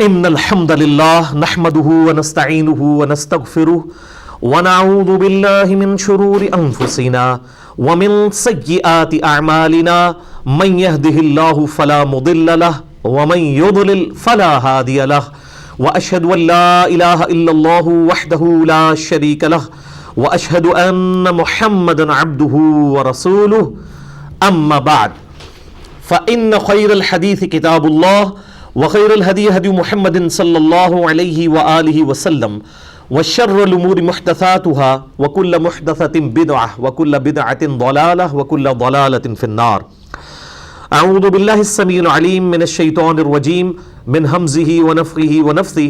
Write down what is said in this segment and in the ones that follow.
ان الحمد للہ نحمده ونستعینه ونستغفره ونعوذ باللہ من شرور انفسنا ومن سیئات اعمالنا من يهده الله فلا مضل له ومن يضلل فلا هادي له واشهد ان لا اله الا الله وحده لا شريك له واشهد ان محمدا عبده ورسوله اما بعد فان خير الحديث كتاب الله وخير الهدي هدي محمد صلى الله عليه وآله وسلم وشر الأمور محدثاتها وكل محدثة بدعة وكل بدعة ضلالة وكل ضلالة في النار. أعوذ بالله السميع العليم من الشيطان الرجيم من همزه ونفخه ونفثه.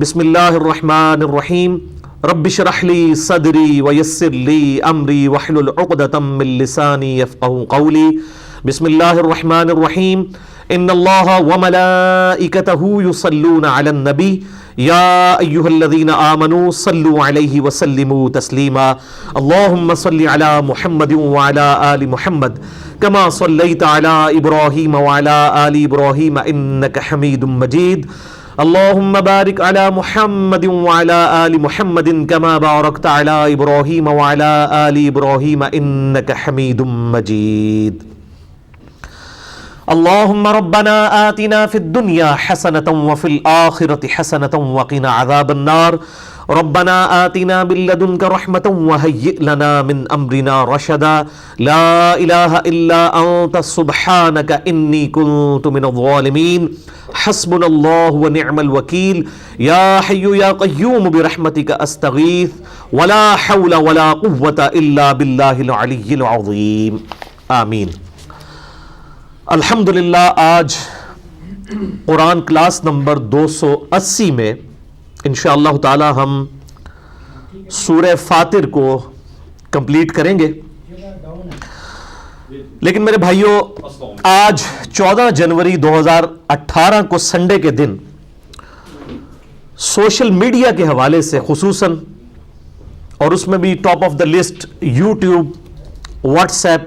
بسم الله الرحمن الرحيم. رب اشرح لي صدري ويسر لي أمري واحلل عقدة من لساني يفقهوا قولي. بسم الله الرحمن الرحيم. ان اللہ وملائکتہ یصلون علی النبی یا ایہا الذین آمنوا صلوا علیہ وسلموا تسلیما. اللہم صل علی محمد وعلی آل محمد کما صلیت علی ابراہیم وعلی آل ابراہیم انک حمید مجید. اللہم بارک علی محمد وعلی آل محمد کما بارکت علی ابراہیم وعلی آل ابراہیم انک حمید مجید. اللهم ربنا آتنا في الدنيا حسنة وفي الآخرة حسنة وقنا عذاب النار. ربنا آتنا من لدنك رحمة وهيئ لنا من أمرنا رشدا. لا إله إلا أنت سبحانك إني كنت من الظالمين. حسبنا الله ونعم الوكيل. يا حي يا قيوم برحمتك أستغيث ولا حول ولا قوة إلا بالله العلي العظيم. آمين. الحمدللہ آج قرآن کلاس نمبر 280 میں انشاءاللہ تعالی ہم سورہ فاطر کو کمپلیٹ کریں گے. لیکن میرے بھائیوں، آج 14 جنوری 2018 کو سنڈے کے دن سوشل میڈیا کے حوالے سے خصوصاً، اور اس میں بھی top of the list YouTube, what's app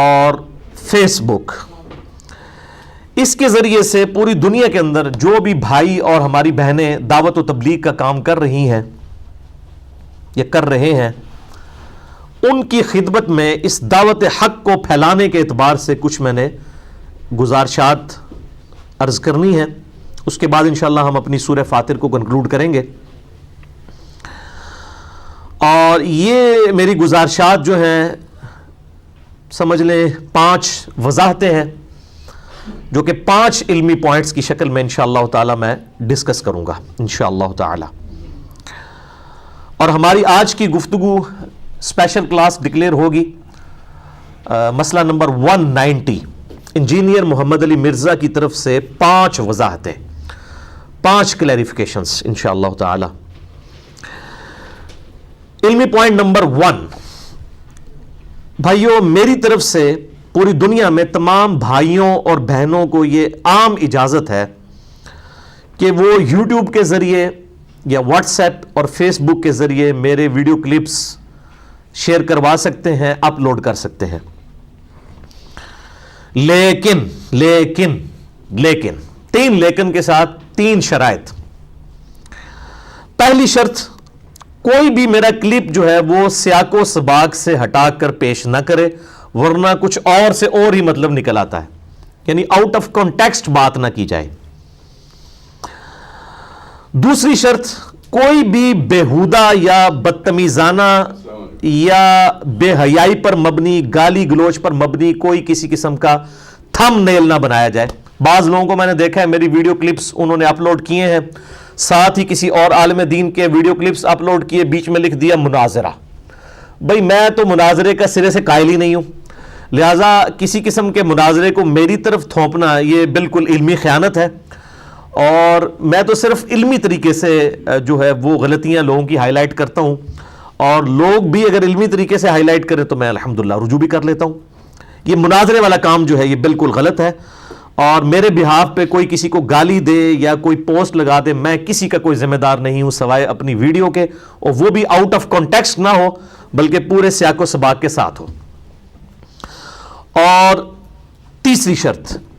اور فیس بک، اس کے ذریعے سے پوری دنیا کے اندر جو بھی بھائی اور ہماری بہنیں دعوت و تبلیغ کا کام کر رہی ہیں یا کر رہے ہیں، ان کی خدمت میں اس دعوت حق کو پھیلانے کے اعتبار سے کچھ میں نے گزارشات عرض کرنی ہے. اس کے بعد انشاءاللہ ہم اپنی سورہ فاطر کو کنکلوڈ کریں گے. اور یہ میری گزارشات جو ہیں، سمجھ لیں 5 وضاحتیں ہیں جو کہ 5 علمی پوائنٹس کی شکل میں انشاءاللہ تعالی میں ڈسکس کروں گا انشاءاللہ تعالی. اور ہماری آج کی گفتگو اسپیشل کلاس ڈکلیئر ہوگی مسئلہ نمبر 190، انجینئر محمد علی مرزا کی طرف سے 5 وضاحتیں، 5 کلیریفیکیشنز انشاءاللہ تعالی. علمی پوائنٹ نمبر 1، بھائیوں، میری طرف سے پوری دنیا میں تمام بھائیوں اور بہنوں کو یہ عام اجازت ہے کہ وہ یوٹیوب کے ذریعے یا واٹس ایپ اور فیس بک کے ذریعے میرے ویڈیو کلپس شیئر کروا سکتے ہیں، اپلوڈ کر سکتے ہیں. لیکن 3 لیکن کے ساتھ 3 شرائط. پہلی شرط، کوئی بھی میرا کلپ جو ہے وہ سیاق و سباق سے ہٹا کر پیش نہ کرے، ورنہ کچھ اور سے اور ہی مطلب نکل آتا ہے، یعنی آؤٹ آف کانٹیکسٹ بات نہ کی جائے. دوسری شرط، کوئی بھی بےہودہ یا بدتمیزانہ یا بے حیائی پر مبنی، گالی گلوچ پر مبنی کوئی کسی قسم کا تھم نیل نہ بنایا جائے. بعض لوگوں کو میں نے دیکھا ہے میری ویڈیو کلپس انہوں نے اپلوڈ کیے ہیں، ساتھ ہی کسی اور عالم دین کے ویڈیو کلپس اپلوڈ کیے، بیچ میں لکھ دیا مناظرہ. بھئی میں تو مناظرے کا سرے سے قائل ہی نہیں ہوں، لہٰذا کسی قسم کے مناظرے کو میری طرف تھوپنا یہ بالکل علمی خیانت ہے. اور میں تو صرف علمی طریقے سے جو ہے وہ غلطیاں لوگوں کی ہائی لائٹ کرتا ہوں، اور لوگ بھی اگر علمی طریقے سے ہائی لائٹ کریں تو میں الحمدللہ رجوع بھی کر لیتا ہوں. یہ مناظرے والا کام جو ہے یہ بالکل غلط ہے، اور میرے بہاف پہ کوئی کسی کو گالی دے یا کوئی پوسٹ لگا دے، میں کسی کا کوئی ذمہ دار نہیں ہوں سوائے اپنی ویڈیو کے، اور وہ بھی آؤٹ آف کانٹیکسٹ نہ ہو بلکہ پورے سیاق و سباق کے ساتھ ہو. اور تیسری شرط،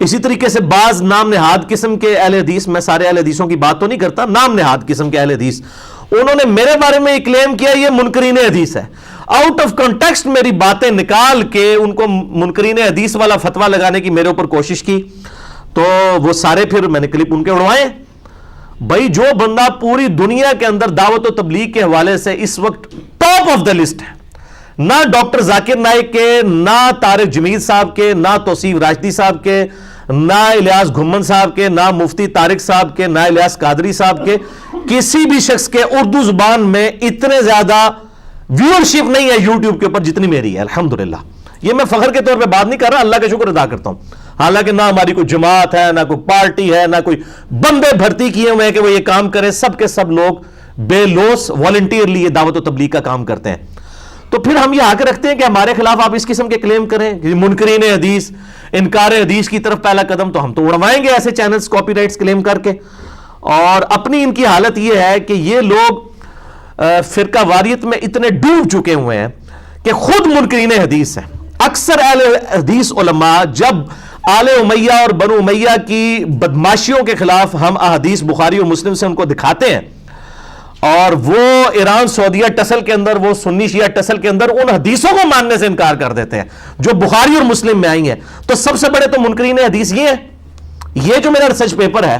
اسی طریقے سے بعض نام نہاد قسم کے اہل حدیث، میں سارے اہل حدیثوں کی بات تو نہیں کرتا، نام نہاد قسم کے اہل حدیث، انہوں نے میرے بارے میں کلیم کیا یہ منکرین حدیث ہے، آؤٹ آف کانٹیکسٹ میری باتیں نکال کے ان کو منکرین حدیث والا فتویٰ لگانے کی میرے اوپر کوشش کی، تو وہ سارے پھر میں نے کلپ ان کے اڑوائے۔ بھائی جو بندہ پوری دنیا کے اندر دعوت و تبلیغ کے حوالے سے اس وقت ٹاپ آف دا لسٹ ہے، نہ ڈاکٹر ذاکر نائک کے، نہ طارق جمیل صاحب کے، نہ توصیف راشدی صاحب کے، نہ الیاس گھمن صاحب کے، نہ مفتی طارق صاحب کے، نہ الیاس قادری صاحب کے، کسی بھی شخص کے اردو زبان میں اتنے زیادہ ویورشپ نہیں ہے یوٹیوب کے اوپر جتنی میری ہے الحمدللہ۔ یہ میں فخر کے طور پہ بات نہیں کر رہا، اللہ کا شکر ادا کرتا ہوں، حالانکہ نہ ہماری کوئی جماعت ہے، نہ کوئی پارٹی ہے، نہ کوئی بندے بھرتی کیے ہوئے ہیں کہ وہ یہ کام کریں، سب کے سب لوگ بے لوس والنٹیئرلی یہ دعوت و تبلیغ کا کام کرتے ہیں۔ تو پھر ہم یہ حق رکھتے ہیں کہ ہمارے خلاف آپ اس قسم کے کلیم کریں کہ منکرین حدیث، انکار حدیث کی طرف پہلا قدم، تو ہم تو اڑوائیں گے ایسے چینلز کاپی رائٹس کلیم کر کے۔ اور اپنی ان کی حالت یہ ہے کہ یہ لوگ فرقہ واریت میں اتنے ڈوب چکے ہوئے ہیں کہ خود منکرین حدیث ہیں۔ اکثر اہل حدیث علماء جب آل امیہ اور بنو امیہ کی بدماشیوں کے خلاف ہم احادیث بخاری اور مسلم سے ان کو دکھاتے ہیں، اور وہ ایران سعودیہ ٹسل کے اندر، وہ سنی شیعہ ٹسل کے اندر ان حدیثوں کو ماننے سے انکار کر دیتے ہیں جو بخاری اور مسلم میں آئی ہیں، تو سب سے بڑے تو منکرین حدیث یہ ہیں۔ یہ جو میرا ریسرچ پیپر ہے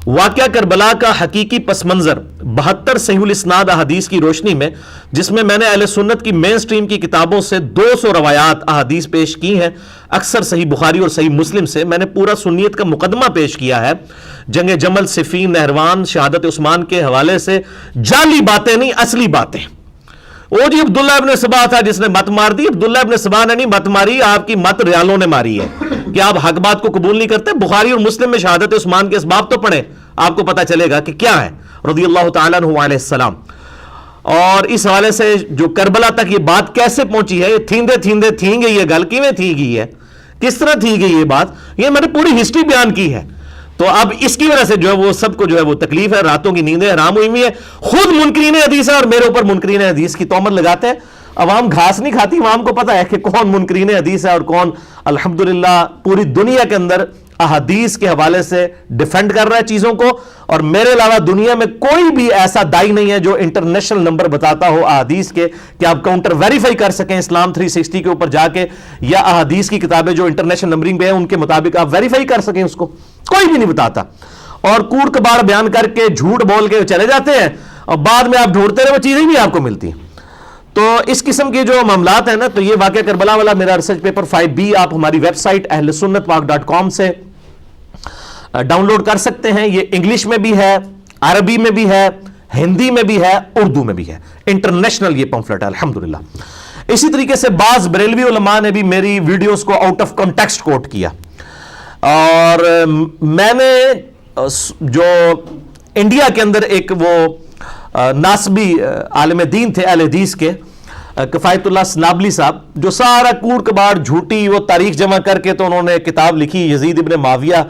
واقعہ کربلا کا حقیقی پس منظر 72 صحیح الاسناد احادیث کی روشنی میں، جس میں میں نے اہل سنت کی مین سٹریم کی کتابوں سے 200 روایات احادیث پیش کی ہیں، اکثر صحیح بخاری اور صحیح مسلم سے، میں نے پورا سنیت کا مقدمہ پیش کیا ہے، جنگ جمل، صفین، نہروان، شہادت عثمان کے حوالے سے جعلی باتیں نہیں، اصلی باتیں۔ وہ جی عبداللہ ابن سبا تھا جس نے مت مار دی، عبداللہ ابن سبا نے نہیں مت ماری، آپ کی مت ریالوں نے ماری ہے کہ آپ حق بات کو قبول نہیں کرتے۔ بخاری اور مسلم میں شہادت عثمان کے اسباب تو پڑھیں، آپ کو پتہ چلے گا کہ کیا ہے رضی اللہ تعالیٰ عنہ علیہ السلام۔ اور اس حوالے سے جو کربلا تک یہ بات کیسے پہنچی ہے، تھیندے تھیندے تھیں گئی یہ گل، کیویں تھی گئی ہے، کس طرح تھی گئی یہ بات، یہ میں نے پوری ہسٹری بیان کی ہے۔ تو اب اس کی وجہ سے جو ہے وہ سب کو جو ہے وہ تکلیف ہے، راتوں کی نیندیں حرام ہوئی ہے، خود منکرین حدیث ہے اور میرے اوپر منکرین حدیث کی تہمت لگاتے ہیں۔ عوام گھاس نہیں کھاتی، عوام کو پتہ ہے کہ کون منکرین حدیث ہے اور کون الحمدللہ پوری دنیا کے اندر احادیث کے حوالے سے ڈیفینڈ کر رہا ہے چیزوں کو، اور میرے علاوہ دنیا میں کوئی بھی ایسا دائی نہیں ہے جو انٹرنیشنل نمبر بتاتا ہو احادیث کے کہ آپ کاؤنٹر ویریفائی کر سکیں اسلام 360 کے اوپر جا کے، یا احادیث کی کتابیں جو انٹرنیشنل نمبرنگ پہ ہیں ان کے مطابق آپ ویریفائی کر سکیں، اس کو کوئی بھی نہیں بتاتا۔ اور کوڑ کباڑ بیان کر کے جھوٹ بول کے چلے جاتے ہیں، اور بعد میں آپ ڈھونڈتے رہے وہ چیزیں بھی آپ کو ملتی ہیں۔ تو اس قسم کے جو معاملات ہیں نا، تو یہ واقعہ کربلا والا میرا ریسرچ پیپر 5B آپ ہماری ویب سائٹ ahlsunnatwalk.com سے ڈاؤن لوڈ کر سکتے ہیں۔ یہ انگلش میں بھی ہے، عربی میں بھی ہے، ہندی میں بھی ہے، اردو میں بھی ہے، انٹرنیشنل یہ پمفلٹ ہے الحمدللہ۔ اسی طریقے سے بعض بریلوی علماء نے بھی میری ویڈیوز کو آؤٹ آف کانٹیکسٹ کوٹ کیا، اور میں نے جو انڈیا کے اندر ایک وہ ناسبی عالم دین تھے اہل حدیث کے، کفایت اللہ سنابلی صاحب، جو سارا کوڑ کباڑ جھوٹی وہ تاریخ جمع کر کے تو انہوں نے کتاب لکھی یزید ابن معاویہ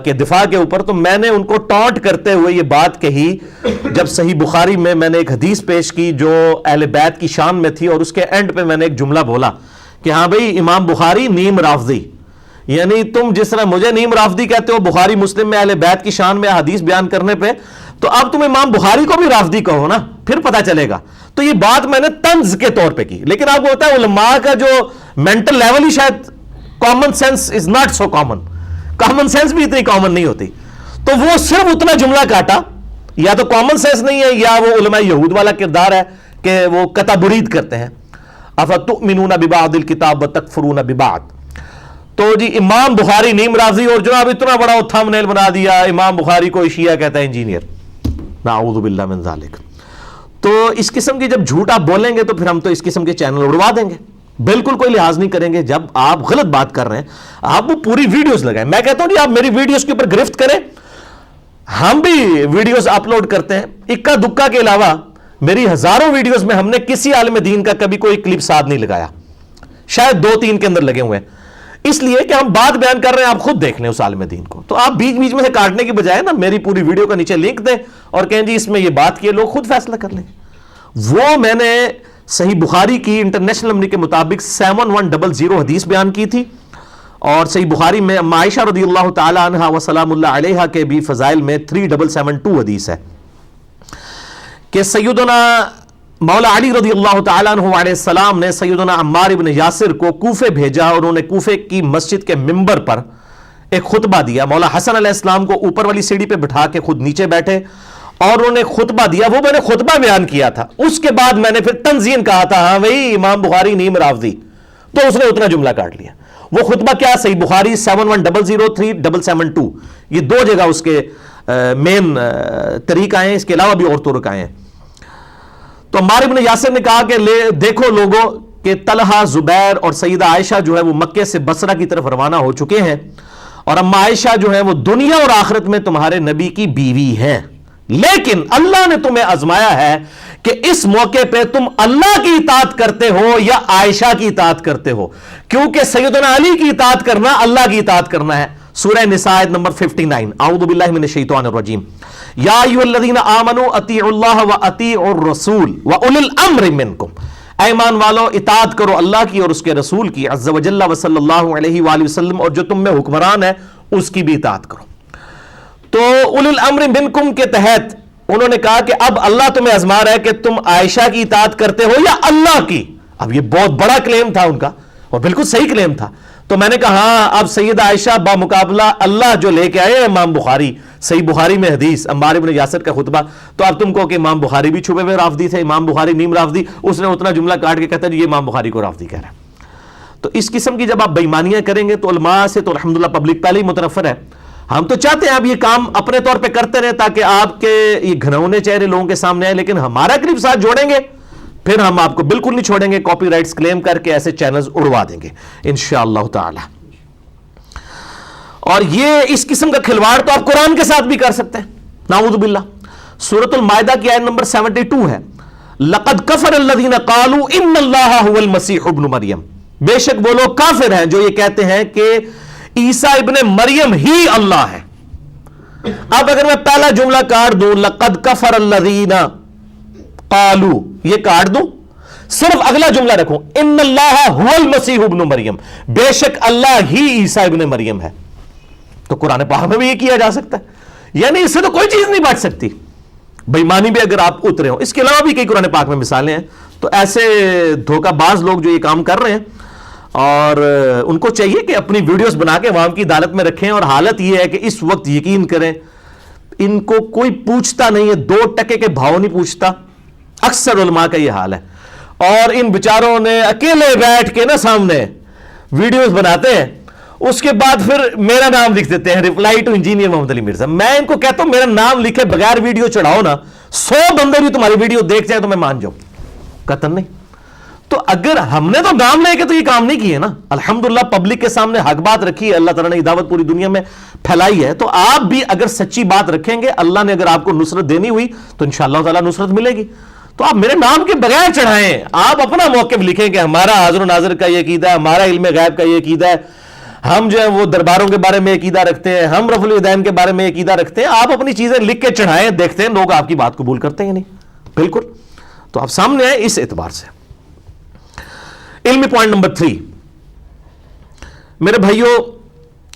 کے دفاع کے اوپر، تو میں نے ان کو ٹانٹ کرتے ہوئے یہ بات کہی جب صحیح بخاری میں نے ایک حدیث پیش کی جو اہل بیت کی شان میں تھی، اور اس کے اینڈ پہ میں نے ایک جملہ بولا کہ ہاں بھئی امام بخاری نیم رافضی، یعنی تم جس طرح مجھے نیم رافضی کہتے ہو بخاری مسلم میں اہل بیت کی شان میں حدیث بیان کرنے پہ، تو اب تم امام بخاری کو بھی رافضی کہو نا، پھر پتہ چلے گا۔ تو یہ بات میں نے طنز کے طور پہ کی، لیکن آپ کو ہوتا ہے علماء کا جو مینٹل لیول ہی شاید common sense is not so common, common sense بھی اتنی کامن نہیں ہوتی، تو وہ صرف اتنا جملہ کاٹا، یا تو کامن سینس نہیں ہے یا وہ علماء یہود والا کردار ہے کہ وہ قطع برید کرتے ہیں، افتؤمنون ببعض الکتاب وتکفرون ببعض۔ تو جی امام بخاری نیم رافضی، اور جناب اتنا بڑا تھمبنیل بنا دیا امام بخاری کو شیعہ کہتا ہے انجینئر، نعوذ باللہ من ذالک۔ تو اس قسم کی جب جھوٹ آپ بولیں گے تو پھر ہم تو اس قسم کے چینل اڑوا دیں گے، بالکل کوئی لحاظ نہیں کریں گے۔ جب آپ غلط بات کر رہے ہیں آپ وہ پوری ویڈیوز لگائیں، میں کہتا ہوں جی آپ میری ویڈیوز کے اوپر گرفت کریں، ہم بھی ویڈیوز اپلوڈ کرتے ہیں، اکا دکا کے علاوہ میری ہزاروں ویڈیوز میں ہم نے کسی عالم دین کا کبھی کوئی کلپ ساتھ نہیں لگایا، شاید 2-3 کے اندر لگے ہوئے ہیں، اس لیے کہ ہم بات بیان کر رہے ہیں، آپ خود دیکھ لیں اس عالم دین کو۔ تو آپ بیچ بیچ میں سے کاٹنے کی بجائے نا میری پوری ویڈیو کا نیچے لنک دیں اور کہیں جی اس میں یہ بات کی، لوگ خود فیصلہ کر لیں۔ وہ میں نے صحیح بخاری کی انٹرنیشنل نمبر کے مطابق 7100 حدیث بیان کی تھی، اور صحیح بخاری میں اما عائشہ رضی اللہ تعالی عنہا و سلام اللہ علیہا کے بھی فضائل میں 3772 حدیث ہے کہ سیدنا مولا علی رضی اللہ تعالیٰ عنہ علیہ السلام نے سیدنا عمار ابن یاسر کو کوفے بھیجا اور انہوں نے کوفے کی مسجد کے منبر پر ایک خطبہ دیا. مولا حسن علیہ السلام کو اوپر والی سیڑھی پہ بٹھا کے خود نیچے بیٹھے اور انہوں نے خطبہ دیا. وہ میں نے خطبہ بیان کیا تھا, اس کے بعد میں نے پھر تنزین کہا تھا ہاں بھائی امام بخاری نیم رافضی, تو اس نے اتنا جملہ کاٹ لیا. وہ خطبہ کیا, صحیح بخاری 71003772, یہ دو جگہ اس کے مین طریق آئے ہیں, اس کے علاوہ بھی اور طرق آئے ہیں. تو عمار ابن یاسر نے کہا کہ دیکھو لوگوں کہ طلحہ, زبیر اور سیدہ عائشہ جو ہے وہ مکے سے بصرہ کی طرف روانہ ہو چکے ہیں, اور اما عائشہ جو ہے وہ دنیا اور آخرت میں تمہارے نبی کی بیوی ہیں, لیکن اللہ نے تمہیں آزمایا ہے کہ اس موقع پہ تم اللہ کی اطاعت کرتے ہو یا عائشہ کی اطاعت کرتے ہو, کیونکہ سیدنا علی کی اطاعت کرنا اللہ کی اطاعت کرنا ہے. سورہ نساء آیت نمبر 59. اعوذ باللہ من الشیطان الرجیم. یا ایھا الذین آمنوا اطیعوا اللہ واطیعوا الرسول واولی الامر منکم. اے ایمان والو اطاعت کرو اللہ کی اور اس کے رسول کی عز وجل وصلی اللہ علیہ وآلہ وسلم, اور جو تم میں حکمران ہے اس کی بھی اطاعت کرو. تو اولی الامر منکم کے تحت انہوں نے کہا کہ اب اللہ تمہیں آزما رہا ہے کہ تم عائشہ کی اطاعت کرتے ہو یا اللہ کی. اب یہ بہت بڑا کلیم تھا ان کا اور بالکل صحیح کلیم تھا. تو میں نے کہا ہاں اب سیدہ عائشہ بامقابلہ اللہ جو لے کے آئے امام بخاری, صحیح بخاری میں حدیث عمار ابن یاسر کا خطبہ, تو اب تم کو کہ امام بخاری بھی چھپے ہوئے رافضی تھے, امام بخاری نیم رافضی, اس نے اتنا جملہ کاٹ کے کہتا ہے یہ امام بخاری کو رافضی کہہ رہا ہے. تو اس قسم کی جب آپ بےایمانیاں کریں گے تو علماء سے تو الحمدللہ پبلک پہلے ہی متنفر ہے. ہم تو چاہتے ہیں آپ یہ کام اپنے طور پہ کرتے رہیں تاکہ آپ کے یہ گھنونے چہرے لوگوں کے سامنے آئے, لیکن ہمارا کلپ ساتھ جوڑیں گے پھر ہم آپ کو بالکل نہیں چھوڑیں گے, کاپی رائٹس کلیم کر کے ایسے چینلز اڑوا دیں گے انشاءاللہ تعالی. اور یہ اس قسم کا کھلواڑ تو آپ قرآن کے ساتھ بھی کر سکتے ہیں, نعوذ باللہ. سورۃ المائدہ کی آیت نمبر 72 ہے, لقد کفر الذین قالوا ان اللہ هو المسیح ابن مریم. بے شک وہ لوگ کافر ہیں جو یہ کہتے ہیں کہ عیسیٰ ابن مریم ہی اللہ ہے. اب اگر میں پہلا جملہ کاٹ دوں لقد کفر الذین قالوا, یہ کاٹ دوں, صرف اگلا جملہ رکھوں ان اللہ هو المسیح ابن مریم, بے شک اللہ ہی عیسیٰ ابن مریم ہے, تو قرآن پاک میں بھی یہ کیا جا سکتا ہے. یعنی اس سے تو کوئی چیز نہیں بچ سکتی, بےایمانی بھی اگر آپ اترے ہوں. اس کے علاوہ بھی کئی قرآن پاک میں مثالیں ہیں. تو ایسے دھوکہ باز لوگ جو یہ کام کر رہے ہیں, اور ان کو چاہیے کہ اپنی ویڈیوز بنا کے عوام کی عدالت میں رکھیں, اور حالت یہ ہے کہ اس وقت یقین کریں ان کو کوئی پوچھتا نہیں ہے, 2 ٹکے کے بھاؤ نہیں پوچھتا. اکثر علماء کا یہ حال ہے, اور ان بیچاروں نے اکیلے بیٹھ کے نا سامنے ویڈیوز بناتے ہیں, اس کے بعد پھر میرا نام لکھ دیتے ہیں reply to engineer Muhammad Ali Mirza. میں ان کو کہتا ہوں میرا نام لکھے بغیر ویڈیو چڑھاؤ نا, 100 بندے بھی تمہاری ویڈیو دیکھ جائیں تو میں مان جاؤں, قطعاً نہیں. تو اگر ہم نے تو نام لے کے تو یہ کام نہیں کیے نا, الحمدللہ پبلک کے سامنے حق بات رکھی ہے, اللہ تعالیٰ نے دعوت پوری دنیا میں پھیلائی ہے. تو آپ بھی اگر سچی بات رکھیں گے, اللہ نے اگر آپ کو نصرت دینی ہوئی تو انشاءاللہ تعالیٰ نصرت ملے گی. تو آپ میرے نام کے بغیر چڑھائیں, آپ اپنا موقف لکھیں کہ ہمارا حاضر و ناظر کا یہ عقیدہ ہے, ہمارا علم غیب کا یہ عقیدہ ہے, ہم جو ہے وہ درباروں کے بارے میں عقیدہ رکھتے ہیں, ہم رفع الیدین کے بارے میں عقیدہ رکھتے ہیں. آپ اپنی چیزیں لکھ کے چڑھائیں, دیکھتے ہیں لوگ آپ کی بات قبول کرتے ہیں نہیں. بالکل. تو آپ سامنے آئے اس اعتبار سے. علمی پوائنٹ نمبر 3, میرے بھائیوں,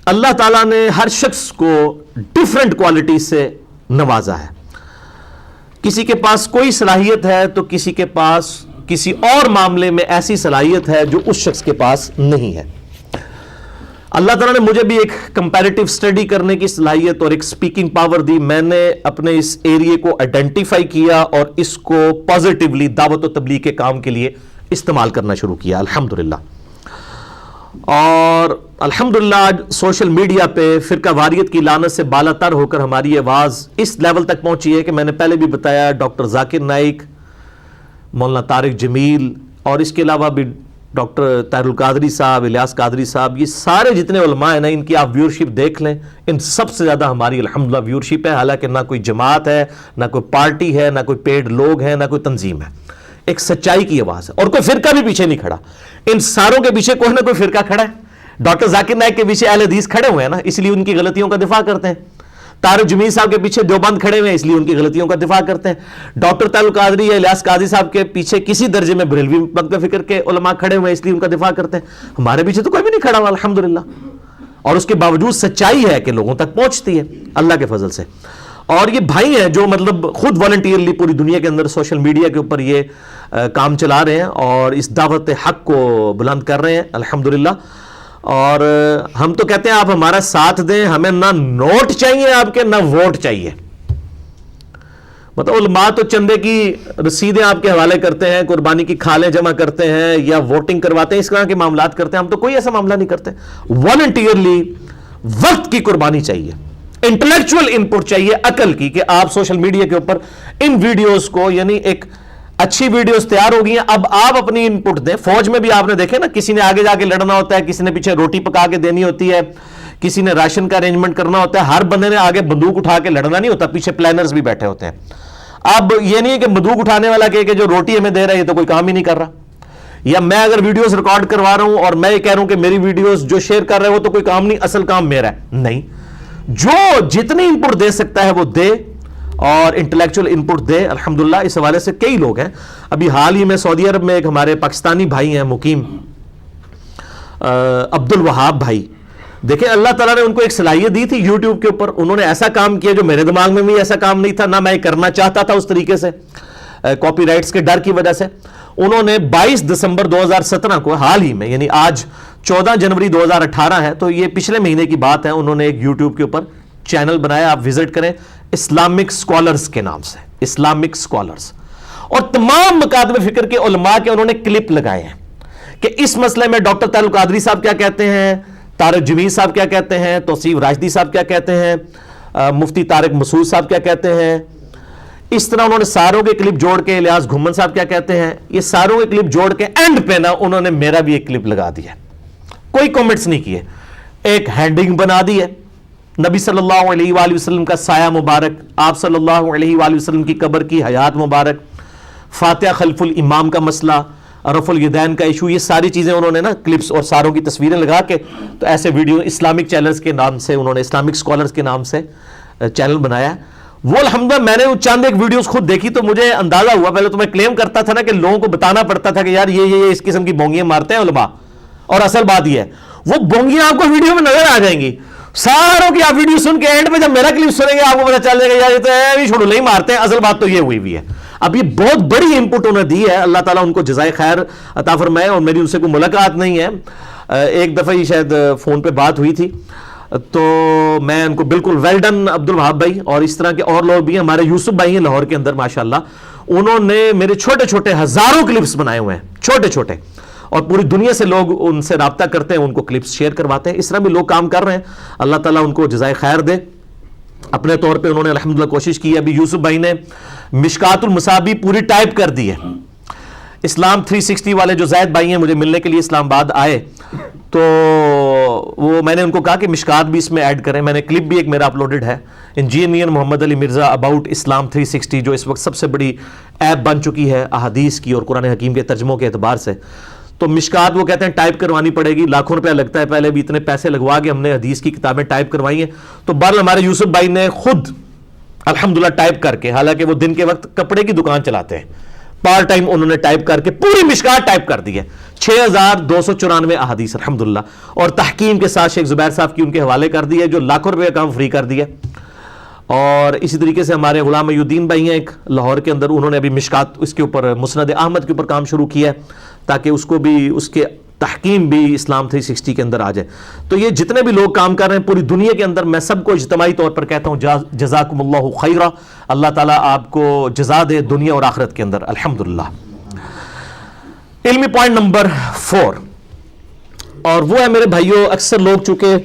اللہ تعالیٰ نے ہر شخص کو ڈیفرنٹ کوالٹی سے نوازا ہے. کسی کے پاس کوئی صلاحیت ہے تو کسی کے پاس کسی اور معاملے میں ایسی صلاحیت ہے جو اس شخص کے پاس نہیں ہے. اللہ تعالیٰ نے مجھے بھی ایک کمپیریٹیو اسٹڈی کرنے کی صلاحیت اور ایک سپیکنگ پاور دی. میں نے اپنے اس ایریے کو آئیڈینٹیفائی کیا اور اس کو پازیٹیولی دعوت و تبلیغ کے کام کے لیے استعمال کرنا شروع کیا الحمدللہ. اور الحمدللہ آج سوشل میڈیا پہ فرقہ واریت کی لعنت سے بالا تر ہو کر ہماری آواز اس لیول تک پہنچی ہے کہ میں نے پہلے بھی بتایا ڈاکٹر ذاکر نائک, مولانا طارق جمیل, اور اس کے علاوہ بھی ڈاکٹر طاہر القادری صاحب, الیاس قادری صاحب, یہ سارے جتنے علماء ہیں نا, ان کی آپ ویورشپ دیکھ لیں, ان سب سے زیادہ ہماری الحمدللہ ویورشپ ہے. حالانکہ نہ کوئی جماعت ہے, نہ کوئی پارٹی ہے, نہ کوئی پیڈ لوگ ہیں, نہ کوئی تنظیم ہے. ایک سچائی کی آواز ہے, اور کوئی فرقہ بھی پیچھے نہیں کھڑا. ان ساروں کے پیچھے کوئی نہ کوئی فرقہ کھڑا ہے. ڈاکٹر ذاکر نائک کے پیچھے اہل حدیث کھڑے ہوئے ہیں نا, اس لیے ان کی غلطیوں کا دفاع کرتے ہیں. طارق جمیل صاحب کے پیچھے دیوبند کھڑے ہوئے ہیں, اس لیے ان کی غلطیوں کا دفاع کرتے ہیں. ڈاکٹر طاہر القادری یا الیاس قادری صاحب کے پیچھے کسی درجے میں بریلوی مکتب فکر کے علماء کھڑے ہوئے ہیں, اس لیے ان کا دفاع کرتے ہیں. ہمارے پیچھے تو کوئی بھی نہیں کھڑا ہوا الحمدللہ. اور اس کے باوجود سچائی ہے کہ لوگوں تک پہنچتی ہے اللہ کے فضل سے. اور یہ بھائی ہیں جو مطلب خود والنٹیئرلی پوری دنیا کے اندر سوشل میڈیا کے اوپر یہ کام چلا رہے ہیں اور اس دعوت حق کو بلند کر رہے ہیں الحمدللہ. اور ہم تو کہتے ہیں آپ ہمارا ساتھ دیں, ہمیں نہ نوٹ چاہیے آپ کے, نہ ووٹ چاہیے. مطلب علماء تو چندے کی رسیدیں آپ کے حوالے کرتے ہیں, قربانی کی کھالیں جمع کرتے ہیں یا ووٹنگ کرواتے ہیں, اس طرح کے معاملات کرتے ہیں. ہم تو کوئی ایسا معاملہ نہیں کرتے. والنٹیئرلی وقت کی قربانی چاہیے, انٹلیکچوئل انپٹ چاہیے عقل کی, کہ آپ سوشل میڈیا کے اوپر ان ویڈیوز کو, یعنی ایک اچھی ویڈیوز تیار ہو گئی ہیں, اب آپ اپنی انپٹ دیں. فوج میں بھی آپ نے دیکھے نا, کسی نے آگے جا کے لڑنا ہوتا ہے, کسی نے پیچھے روٹی پکا کے دینی ہوتی ہے, کسی نے راشن کا ارینجمنٹ کرنا ہوتا ہے. ہر بندے نے آگے بندوق اٹھا کے لڑنا نہیں ہوتا, پیچھے پلانرز بھی بیٹھے ہوتے ہیں. اب یہ نہیں ہے کہ بندوق اٹھانے والا کہ جو روٹی ہمیں دے رہا ہے یہ تو کوئی کام ہی نہیں کر رہا, یا میں اگر ویڈیوز ریکارڈ کروا رہا ہوں اور میں یہ کہہ رہا ہوں کہ میری ویڈیوز جو شیئر کر رہے ہیں وہ تو کوئی کام نہیں, اصل کام میرا ہے. نہیں, جو جتنی انپٹ دے سکتا ہے وہ دے اور انٹلیکچوئل انپٹ دے. الحمدللہ اس حوالے سے کئی لوگ ہیں. ابھی حال ہی میں سعودی عرب میں ایک ہمارے پاکستانی بھائی ہیں مقیم, عبد الوہاب بھائی, دیکھیں اللہ تعالیٰ نے ان کو ایک صلاحیت دی تھی یوٹیوب کے اوپر. انہوں نے ایسا کام کیا جو میرے دماغ میں بھی ایسا کام نہیں تھا, نہ میں کرنا چاہتا تھا اس طریقے سے, کاپی رائٹس کے ڈر کی وجہ سے. انہوں نے 22 دسمبر 2017 کو حال ہی میں, یعنی آج 14 جنوری 2018 ہے, تو یہ پچھلے مہینے کی بات ہے, انہوں نے ایک یوٹیوب کے اوپر چینل بنایا, آپ وزٹ کریں, اسلامک سکولرز کے نام سے, اسلامک سکولرز. اور تمام مکاتب فکر کے علماء کے انہوں نے کلپ لگائے ہیں کہ اس مسئلے میں ڈاکٹر طاہر القادری صاحب کیا کہتے ہیں, طارق جمیل صاحب کیا کہتے ہیں, توصیف راشدی صاحب کیا کہتے ہیں, مفتی طارق مسعود صاحب کیا کہتے ہیں. اس طرح انہوں نے ساروں کے کلپ جوڑ کے, الیاس گھمن صاحب کیا کہتے ہیں, یہ ساروں کے کلپ جوڑ کے اینڈ پہ نا انہوں نے میرا بھی ایک کلپ لگا دیا, کوئی کمنٹس نہیں کیے, ایک ہینڈنگ بنا دی ہے, نبی صلی اللہ علیہ وآلہ وسلم کا سایہ مبارک, آپ صلی اللہ علیہ وآلہ وسلم کی قبر کی حیات مبارک, فاتحہ خلف الامام کا مسئلہ, رفع الیدین کا ایشو, یہ ساری چیزیں انہوں نے نا کلپس اور ساروں کی تصویریں لگا کے, تو ایسے ویڈیو اسلامک چینلز کے نام سے انہوں نے, اسلامک سکولرز کے نام سے چینل بنایا. وہ الحمدللہ میں نے چند ایک ویڈیوز خود دیکھی تو مجھے اندازہ ہوا, پہلے تو میں کلیم کرتا تھا نا کہ لوگوں کو بتانا پڑتا تھا کہ یار یہ اس قسم کی بونگیاں مارتے ہیں علماء, اور اصل بات یہ ہے وہ بونگیاں آپ کو ویڈیو میں نظر آ جائیں گی, ساروں کی آپ ویڈیو سن کے اینڈ میں جب میرا کلپ سنیں گے آپ کو پتہ چل جائے گا یار یہ تو ہے چھوڑو نہیں مارتے ہیں, اصل بات تو یہ ہوئی ہے. اب یہ بہت بڑی انپٹ انہوں نے دی ہے, اللہ تعالیٰ ان کو جزائے خیر عطا فرمائے. اور میری ان سے کوئی ملاقات نہیں ہے, ایک دفعہ ہی شاید فون پہ بات ہوئی تھی, تو میں ان کو بالکل ویل ڈن عبد الوہاب بھائی, اور اس طرح کے اور لوگ بھی ہیں, ہمارے یوسف بھائی ہیں لاہور کے اندر ماشاءاللہ, انہوں نے میرے چھوٹے چھوٹے ہزاروں کلپس بنائے ہوئے ہیں, چھوٹے چھوٹے, اور پوری دنیا سے لوگ ان سے رابطہ کرتے ہیں, ان کو کلپس شیئر کرواتے ہیں. اس طرح بھی لوگ کام کر رہے ہیں, اللہ تعالیٰ ان کو جزائے خیر دے. اپنے طور پہ انہوں نے الحمدللہ کوشش کی ہے. ابھی یوسف بھائی نے مشکات المصابیح پوری ٹائپ کر دی ہے. اسلام 360 والے جو زید بھائی ہیں مجھے ملنے کے لیے اسلام آباد آئے, تو وہ میں نے ان کو کہا کہ مشکات بھی اس میں ایڈ کریں. میں نے کلپ بھی ایک میرا اپلوڈڈ ہے, انجینئر محمد علی مرزا اباؤٹ اسلام 360, جو اس وقت سب سے بڑی ایپ بن چکی ہے احادیث کی اور قرآن حکیم کے ترجموں کے اعتبار سے. تو مشکات وہ کہتے ہیں ٹائپ کروانی پڑے گی, لاکھوں روپیہ لگتا ہے, پہلے بھی اتنے پیسے لگوا کے ہم نے حدیث کی کتابیں ٹائپ کروائی ہیں. تو بہرحال ہمارے یوسف بھائی نے خود الحمدللہ ٹائپ کر کے, حالانکہ وہ دن کے وقت کپڑے کی دکان چلاتے ہیں, پارٹ ٹائم انہوں نے ٹائپ کر کے پوری مشکات ٹائپ کر دی ہے, 6294 احادیث الحمدللہ, اور تحکیم کے ساتھ شیخ زبیر صاحب کی ان کے حوالے کر دی ہے, جو لاکھوں روپے کا کام فری کر دیا. اور اسی طریقے سے ہمارے غلام محی الدین بھائی ہیں ایک لاہور کے اندر, انہوں نے ابھی مشکات اس کے اوپر مسند احمد کے اوپر کام شروع کیا ہے, تاکہ اس کو بھی اس کے تحکیم بھی اسلام 360 کے اندر آ جائے. تو یہ جتنے بھی لوگ کام کر رہے ہیں پوری دنیا کے اندر, میں سب کو اجتماعی طور پر کہتا ہوں جزاکم اللہ خیرہ, اللہ تعالیٰ آپ کو جزا دے دنیا اور آخرت کے اندر الحمدللہ. علمی پوائنٹ نمبر 4, اور وہ ہے میرے بھائیوں, اکثر لوگ چونکہ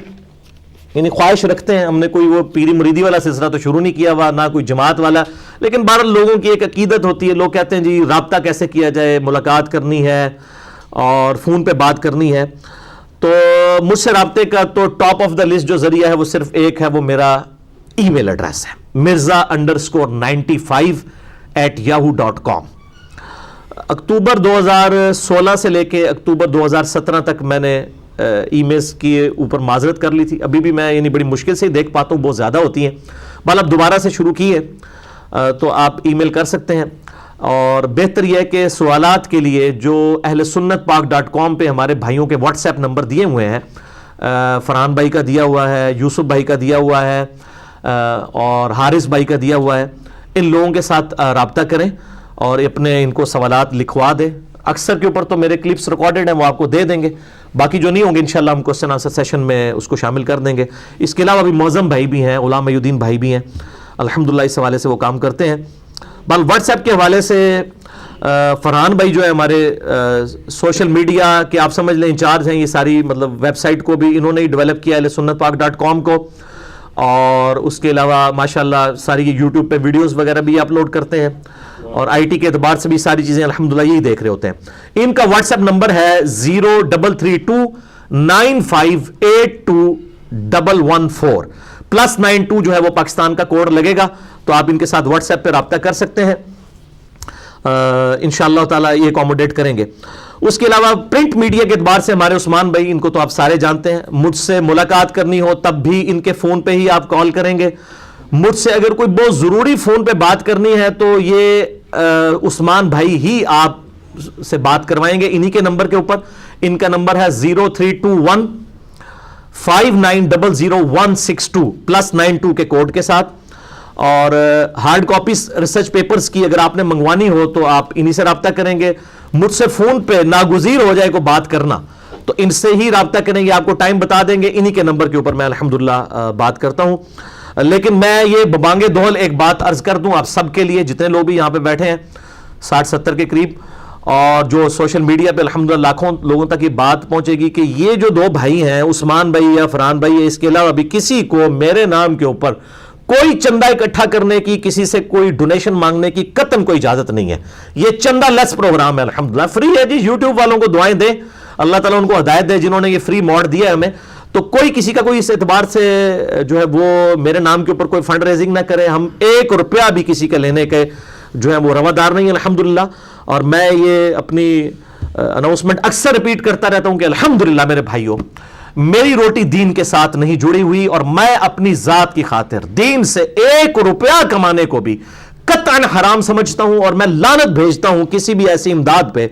یعنی خواہش رکھتے ہیں, ہم نے کوئی وہ پیری مریدی والا سلسلہ تو شروع نہیں کیا ہوا, نہ کوئی جماعت والا, لیکن بہرحال لوگوں کی ایک عقیدت ہوتی ہے, لوگ کہتے ہیں جی رابطہ کیسے کیا جائے, ملاقات کرنی ہے اور فون پہ بات کرنی ہے. تو مجھ سے رابطے کا تو ٹاپ آف دا لسٹ جو ذریعہ ہے وہ صرف ایک ہے, وہ میرا ای میل ایڈریس ہے, mirza_95@yahoo.com. اکتوبر 2016 سے لے کے اکتوبر 2017 تک میں نے ای میلز کے اوپر معذرت کر لی تھی. ابھی بھی میں یعنی بڑی مشکل سے دیکھ پاتا ہوں, بہت زیادہ ہوتی ہیں. بال اب دوبارہ سے شروع کی ہے تو آپ ای میل کر سکتے ہیں. اور بہتر یہ ہے کہ سوالات کے لیے جو اہل سنت پاک .com پہ ہمارے بھائیوں کے واٹس ایپ نمبر دیے ہوئے ہیں, فرحان بھائی کا دیا ہوا ہے، یوسف بھائی کا دیا ہوا ہے، اور حارث بھائی کا دیا ہوا ہے. ان لوگوں کے ساتھ رابطہ کریں اور اپنے ان کو سوالات لکھوا دیں. اکثر کے اوپر تو میرے کلپس ریکارڈڈ ہیں، وہ آپ کو دے دیں گے. باقی جو نہیں ہوں گے انشاءاللہ ہم کوسچن آنسر سیشن میں اس کو شامل کر دیں گے. اس کے علاوہ بھی معظم بھائی بھی ہیں، غلام محی الدین بھائی بھی ہیں، الحمدللہ اس حوالے سے وہ کام کرتے ہیں. بل واٹس ایپ کے حوالے سے فرحان بھائی جو ہے ہمارے سوشل میڈیا کے آپ سمجھ لیں انچارج ہیں. یہ ساری مطلب ویب سائٹ کو بھی انہوں نے ہی ڈیولپ کیا ہے، sunnatpak.com کو. اور اس کے علاوہ ماشاءاللہ ساری یہ یوٹیوب پہ ویڈیوز وغیرہ بھی اپلوڈ کرتے ہیں، اور آئی ٹی کے اعتبار سے بھی ساری چیزیں الحمدللہ یہی دیکھ رہے ہوتے ہیں. ان کا واٹس ایپ نمبر ہے 033295821114 +92 جو ہے وہ پاکستان کا کوڈ لگے گا، تو آپ ان کے ساتھ واٹس ایپ پہ رابطہ کر سکتے ہیں. انشاءاللہ تعالیٰ یہ اکوموڈیٹ کریں گے. اس کے علاوہ پرنٹ میڈیا کے اعتبار سے ہمارے عثمان بھائی، ان کو تو آپ سارے جانتے ہیں، مجھ سے ملاقات کرنی ہو تب بھی ان کے فون پہ ہی آپ کال کریں گے. مجھ سے اگر کوئی بہت ضروری فون پہ بات کرنی ہے تو یہ عثمان بھائی ہی آپ سے بات کروائیں گے انہی کے نمبر کے اوپر. ان کا نمبر ہے 0321590162 +92 کے کوڈ کے ساتھ. اور ہارڈ کاپیز ریسرچ پیپرز کی اگر آپ نے منگوانی ہو تو آپ انہی سے رابطہ کریں گے. مجھ سے فون پہ ناگزیر ہو جائے کو بات کرنا تو ان سے ہی رابطہ کریں گے، آپ کو ٹائم بتا دیں گے. انہی کے نمبر کے اوپر میں الحمدللہ بات کرتا ہوں. لیکن میں یہ ببانگے دول ایک بات عرض کر دوں آپ سب کے لیے، جتنے لوگ بھی یہاں پہ بیٹھے ہیں 60-70 کے قریب، اور جو سوشل میڈیا پہ الحمدللہ لاکھوں لوگوں تک یہ بات پہنچے گی کہ یہ جو دو بھائی ہیں عثمان بھائی یا فرحان بھائی، اس کے علاوہ بھی کسی کو میرے نام کے اوپر کوئی چندہ اکٹھا کرنے کی، کسی سے کوئی ڈونیشن مانگنے کی قطعاً کوئی اجازت نہیں ہے. یہ چندہ لیس پروگرام ہے، الحمدللہ فری ہے جی. یوٹیوب والوں کو دعائیں دیں، اللہ تعالیٰ ان کو ہدایت دے جنہوں نے یہ فری موڈ دیا ہے ہمیں. تو کوئی کسی کا کوئی اس اعتبار سے جو ہے وہ میرے نام کے اوپر کوئی فنڈ ریزنگ نہ کرے. ہم 1 روپیہ بھی کسی کا لینے کے جو ہے وہ روادار نہیں ہیں الحمدللہ. اور میں یہ اپنی اناؤنسمنٹ اکثر ریپیٹ کرتا رہتا ہوں کہ الحمدللہ میرے بھائیوں، میری روٹی دین کے ساتھ نہیں جڑی ہوئی، اور میں اپنی ذات کی خاطر دین سے 1 روپیہ کمانے کو بھی قطعاً حرام سمجھتا ہوں. اور میں لعنت بھیجتا ہوں کسی بھی ایسی امداد پہ،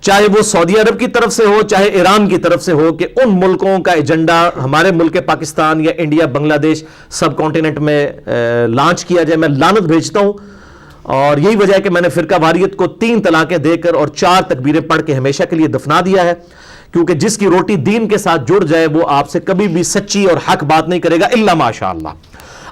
چاہے وہ سعودی عرب کی طرف سے ہو، چاہے ایران کی طرف سے ہو، کہ ان ملکوں کا ایجنڈا ہمارے ملک پاکستان یا انڈیا بنگلہ دیش سب کانٹیننٹ میں لانچ کیا جائے. میں لعنت بھیجتا ہوں. اور یہی وجہ ہے کہ میں نے فرقہ واریت کو 3 طلاقیں دے کر اور 4 تکبیریں پڑھ کے ہمیشہ کے لیے دفنا دیا ہے. کیونکہ جس کی روٹی دین کے ساتھ جڑ جائے وہ آپ سے کبھی بھی سچی اور حق بات نہیں کرے گا الا ماشاء اللہ.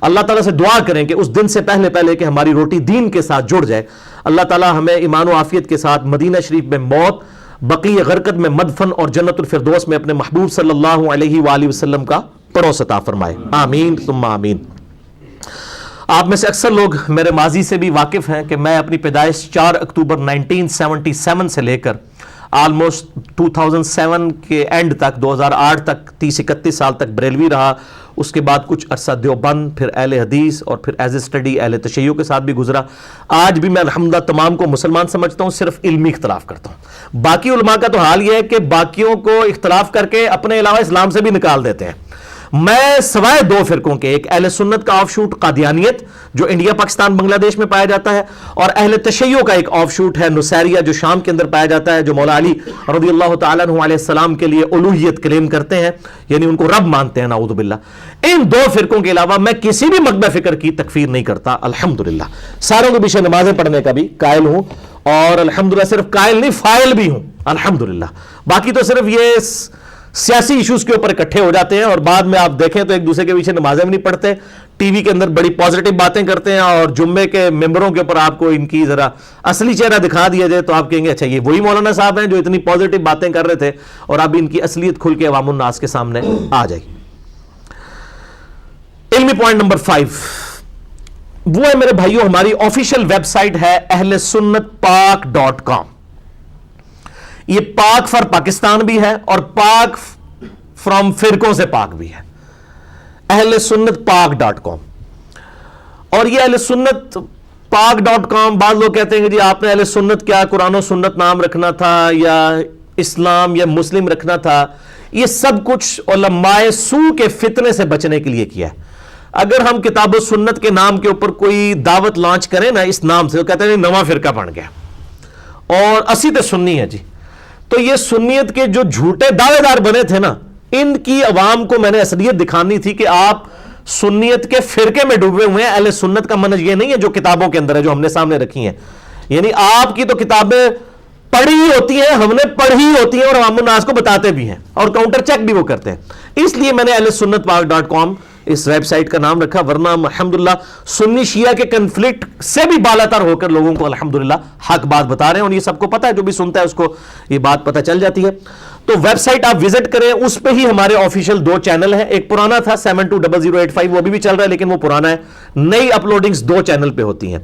اللہ تعالیٰ سے دعا کریں کہ اس دن سے پہلے کہ ہماری روٹی دین کے ساتھ جڑ جائے، اللہ تعالیٰ ہمیں ایمان و عافیت کے ساتھ مدینہ شریف میں موت، بقیع غرقد میں مدفن، اور جنت الفردوس میں اپنے محبوب صلی اللہ علیہ وآلہ وسلم کا پروس عطا فرمائے. آمین ثم آمین. آپ میں سے اکثر لوگ میرے ماضی سے بھی واقف ہیں کہ میں اپنی پیدائش 4 اکتوبر 1977 سے لے کر آلموسٹ 2007 کے اینڈ تک 2008 تک 30-31 سال تک بریلوی رہا. اس کے بعد کچھ عرصہ دیوبند، پھر اہل حدیث، اور پھر ایز اے اسٹڈی اہل تشیع کے ساتھ بھی گزرا. آج بھی میں الحمدللہ تمام کو مسلمان سمجھتا ہوں، صرف علمی اختلاف کرتا ہوں. باقی علماء کا تو حال یہ ہے کہ باقیوں کو اختلاف کر کے اپنے علاوہ اسلام سے بھی نکال دیتے ہیں. میں سوائے 2 فرقوں کے، ایک اہل سنت کا آف شوٹ قادیانیت جو انڈیا پاکستان بنگلہ دیش میں پایا جاتا ہے، اور اہل تشیع کا ایک آف شوٹ ہے نصیریہ جو شام کے اندر پایا جاتا ہے، جو مولا علی رضی اللہ تعالیٰ عنہ علیہ السلام کے لیے الوہیت کلیم کرتے ہیں، یعنی ان کو رب مانتے ہیں نعوذ باللہ. ان 2 فرقوں کے علاوہ میں کسی بھی مکتبہ فکر کی تکفیر نہیں کرتا الحمدللہ. ساروں کے پیچھے نمازیں پڑھنے کا بھی قائل ہوں، اور الحمدللہ صرف قائل نہیں فائل بھی ہوں الحمدللہ. باقی تو صرف یہ سیاسی ایشوز کے اوپر اکٹھے ہو جاتے ہیں، اور بعد میں آپ دیکھیں تو ایک دوسرے کے پیچھے نمازیں بھی نہیں پڑھتے، ٹی وی کے اندر بڑی پازیٹیو باتیں کرتے ہیں، اور جمعے کے ممبروں کے اوپر آپ کو ان کی ذرا اصلی چہرہ دکھا دیا جائے تو آپ کہیں گے اچھا یہ وہی مولانا صاحب ہیں جو اتنی پازیٹیو باتیں کر رہے تھے، اور اب ان کی اصلیت کھل کے عوام الناس کے سامنے آ جائے. علمی پوائنٹ نمبر 5 وہ ہے میرے بھائیوں، ہماری آفیشیل ویب سائٹ ہے ahlsunnatpak.com. یہ پاک فار پاکستان بھی ہے اور پاک فرام فرقوں سے پاک بھی ہے، ahlsunnatpak.com. اور یہ ahlsunnatpak.com، بعض لوگ کہتے ہیں کہ جی آپ نے اہل سنت کیا قرآن و سنت نام رکھنا تھا یا اسلام یا مسلم رکھنا تھا. یہ سب کچھ علماء سو کے فتنے سے بچنے کے لیے کیا ہے. اگر ہم کتاب و سنت کے نام کے اوپر کوئی دعوت لانچ کریں نا اس نام سے، تو کہتے ہیں نواں فرقہ بن گیا، اور اسی تے سنی ہے جی. تو یہ سنیت کے جو جھوٹے دعوے دار بنے تھے نا، ان کی عوام کو میں نے اصلیت دکھانی تھی کہ آپ سنیت کے فرقے میں ڈوبے ہوئے ہیں. اہل سنت کا منہج یہ نہیں ہے جو کتابوں کے اندر ہے، جو ہم نے سامنے رکھی ہیں. یعنی آپ کی تو کتابیں پڑھی ہوتی ہیں، ہم نے پڑھی ہوتی ہیں، اور عوام الناس کو بتاتے بھی ہیں اور کاؤنٹر چیک بھی وہ کرتے ہیں. اس لیے میں نے اہل سنت پاک .com اس ویب سائٹ کا نام رکھا، ورنہ الحمدللہ سنی شیعہ کے کنفلکٹ سے بھی بالا تر ہو کر لوگوں کو الحمدللہ حق بات بتا رہے ہیں، اور یہ سب کو پتہ ہے، جو بھی سنتا ہے اس کو یہ بات پتہ چل جاتی ہے. تو ویب سائٹ آپ وزٹ کریں، اس پہ ہی ہمارے آفیشیل 2 چینل ہیں. ایک پرانا تھا 720085، وہ بھی چل رہا ہے لیکن وہ پرانا ہے. نئی اپلوڈنگز 2 چینل پہ ہوتی ہیں.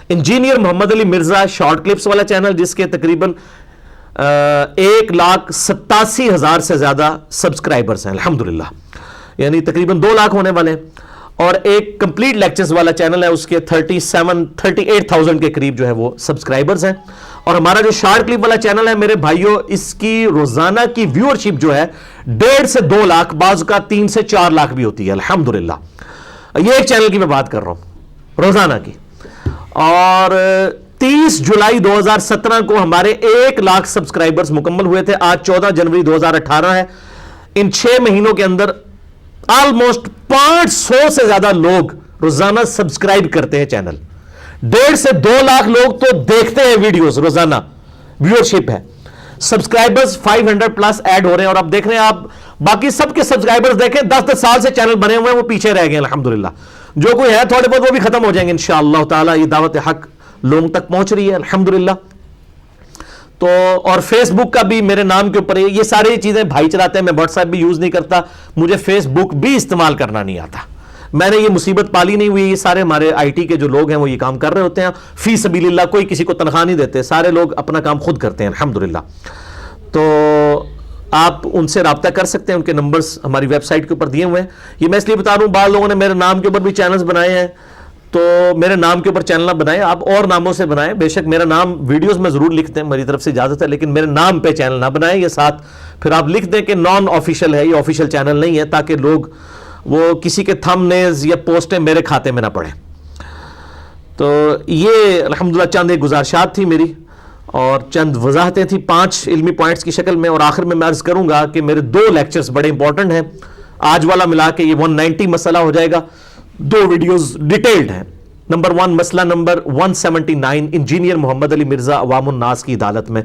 Engineer Muhammad Ali Mirza short clips والا چینل، جس کے تقریباً 1,87,000 سے زیادہ سبسکرائبرز ہیں الحمدللہ، یعنی تقریباً 2 لاکھ ہونے والے ہیں. اور ایک کمپلیٹ لیکچرز والا چینل ہے، اس کے 38,000 کے قریب جو ہے وہ سبسکرائبرز ہیں. اور ہمارا جو شارٹ کلپ والا چینل ہے میرے بھائیوں، اس کی روزانہ کی ویورشپ جو ہے 1.5 سے 2 لاکھ، بعض کا 3 سے 4 لاکھ بھی ہوتی ہے الحمدللہ. یہ ایک چینل کی میں بات کر رہا ہوں روزانہ کی. اور 30 جولائی 2017 کو ہمارے 1 لاکھ سبسکرائبرز مکمل ہوئے تھے. آج 14 جنوری 2018 ہے. ان 6 مہینوں کے اندر آلموسٹ 500 سے زیادہ لوگ روزانہ سبسکرائب کرتے ہیں چینل. 1.5 سے 2 لاکھ لوگ تو دیکھتے ہیں ویڈیوز روزانہ، ویورشپ ہے. سبسکرائبرز 500 پلس ایڈ ہو رہے ہیں. اور اب دیکھ رہے ہیں آپ باقی سب کے سبسکرائبرز دیکھیں 10 سال سے چینل بنے ہوئے ہیں، وہ پیچھے رہ گئے الحمدللہ. جو کوئی ہے تھوڑے بہت وہ بھی ختم ہو جائیں گے انشاءاللہ تعالی. یہ دعوت حق لوگوں تک پہنچ رہی ہے الحمدللہ. تو اور فیس بک کا بھی میرے نام کے اوپر یہ ساری چیزیں بھائی چلاتے ہیں. میں واٹس ایپ بھی یوز نہیں کرتا، مجھے فیس بک بھی استعمال کرنا نہیں آتا. میں نے یہ مصیبت پالی نہیں ہوئی. یہ سارے ہمارے آئی ٹی کے جو لوگ ہیں وہ یہ کام کر رہے ہوتے ہیں فی سبیل اللہ. کوئی کسی کو تنخواہ نہیں دیتے، سارے لوگ اپنا کام خود کرتے ہیں الحمدللہ. تو آپ ان سے رابطہ کر سکتے ہیں، ان کے نمبرز ہماری ویب سائٹ کے اوپر دیے ہوئے ہیں. یہ میں اس لیے بتا رہا ہوں، بعض لوگوں نے میرے نام کے اوپر بھی چینلز بنائے ہیں، تو میرے نام کے اوپر چینل نہ بنائیں، آپ اور ناموں سے بنائیں. بے شک میرا نام ویڈیوز میں ضرور لکھ دیں، میری طرف سے اجازت ہے، لیکن میرے نام پہ چینل نہ بنائیں. یہ ساتھ پھر آپ لکھ دیں کہ نان آفیشیل ہے، یہ آفیشیل چینل نہیں ہے، تاکہ لوگ وہ کسی کے تھم نیلز یا پوسٹیں میرے کھاتے میں نہ پڑیں. تو یہ الحمدللہ چند ایک گزارشات تھی میری اور چند وضاحتیں تھیں 5 علمی پوائنٹس کی شکل میں. اور آخر میں عرض کروں گا کہ میرے 2 لیکچرز بڑے امپورٹنٹ ہیں. آج والا ملا کے یہ 190 مسئلہ ہو جائے گا. 2 ویڈیوز ڈیٹیلڈ ہیں. نمبر 1 مسئلہ نمبر 179 انجینئر محمد علی مرزا عوام الناس کی عدالت میں،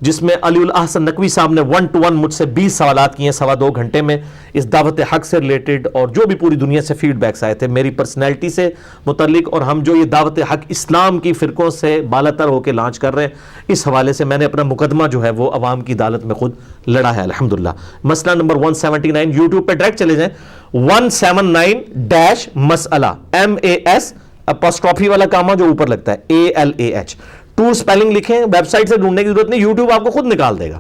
جس میں علی الاحسن نقوی صاحب نے 1 to 1 مجھ سے 20 سوالات کیے ہیں 2.25 گھنٹے میں اس دعوت حق سے ریلیٹڈ، اور جو بھی پوری دنیا سے فیڈ بیکس آئے تھے میری پرسنالٹی سے متعلق، اور ہم جو یہ دعوت حق اسلام کی فرقوں سے بالاتر ہو کے لانچ کر رہے ہیں، اس حوالے سے میں نے اپنا مقدمہ جو ہے وہ عوام کی عدالت میں خود لڑا ہے الحمدللہ. مسئلہ نمبر 179 یوٹیوب پہ ڈائریکٹ چلے جائیں، 179 مسئلہ MAS اپوسٹروفی والا کامہ جو اوپر لگتا ہے ALAH 2 اسپیلنگ لکھیں. ویب سائٹ سے ڈھونڈنے کی ضرورت نہیں، یوٹیوب آپ کو خود نکال دے گا.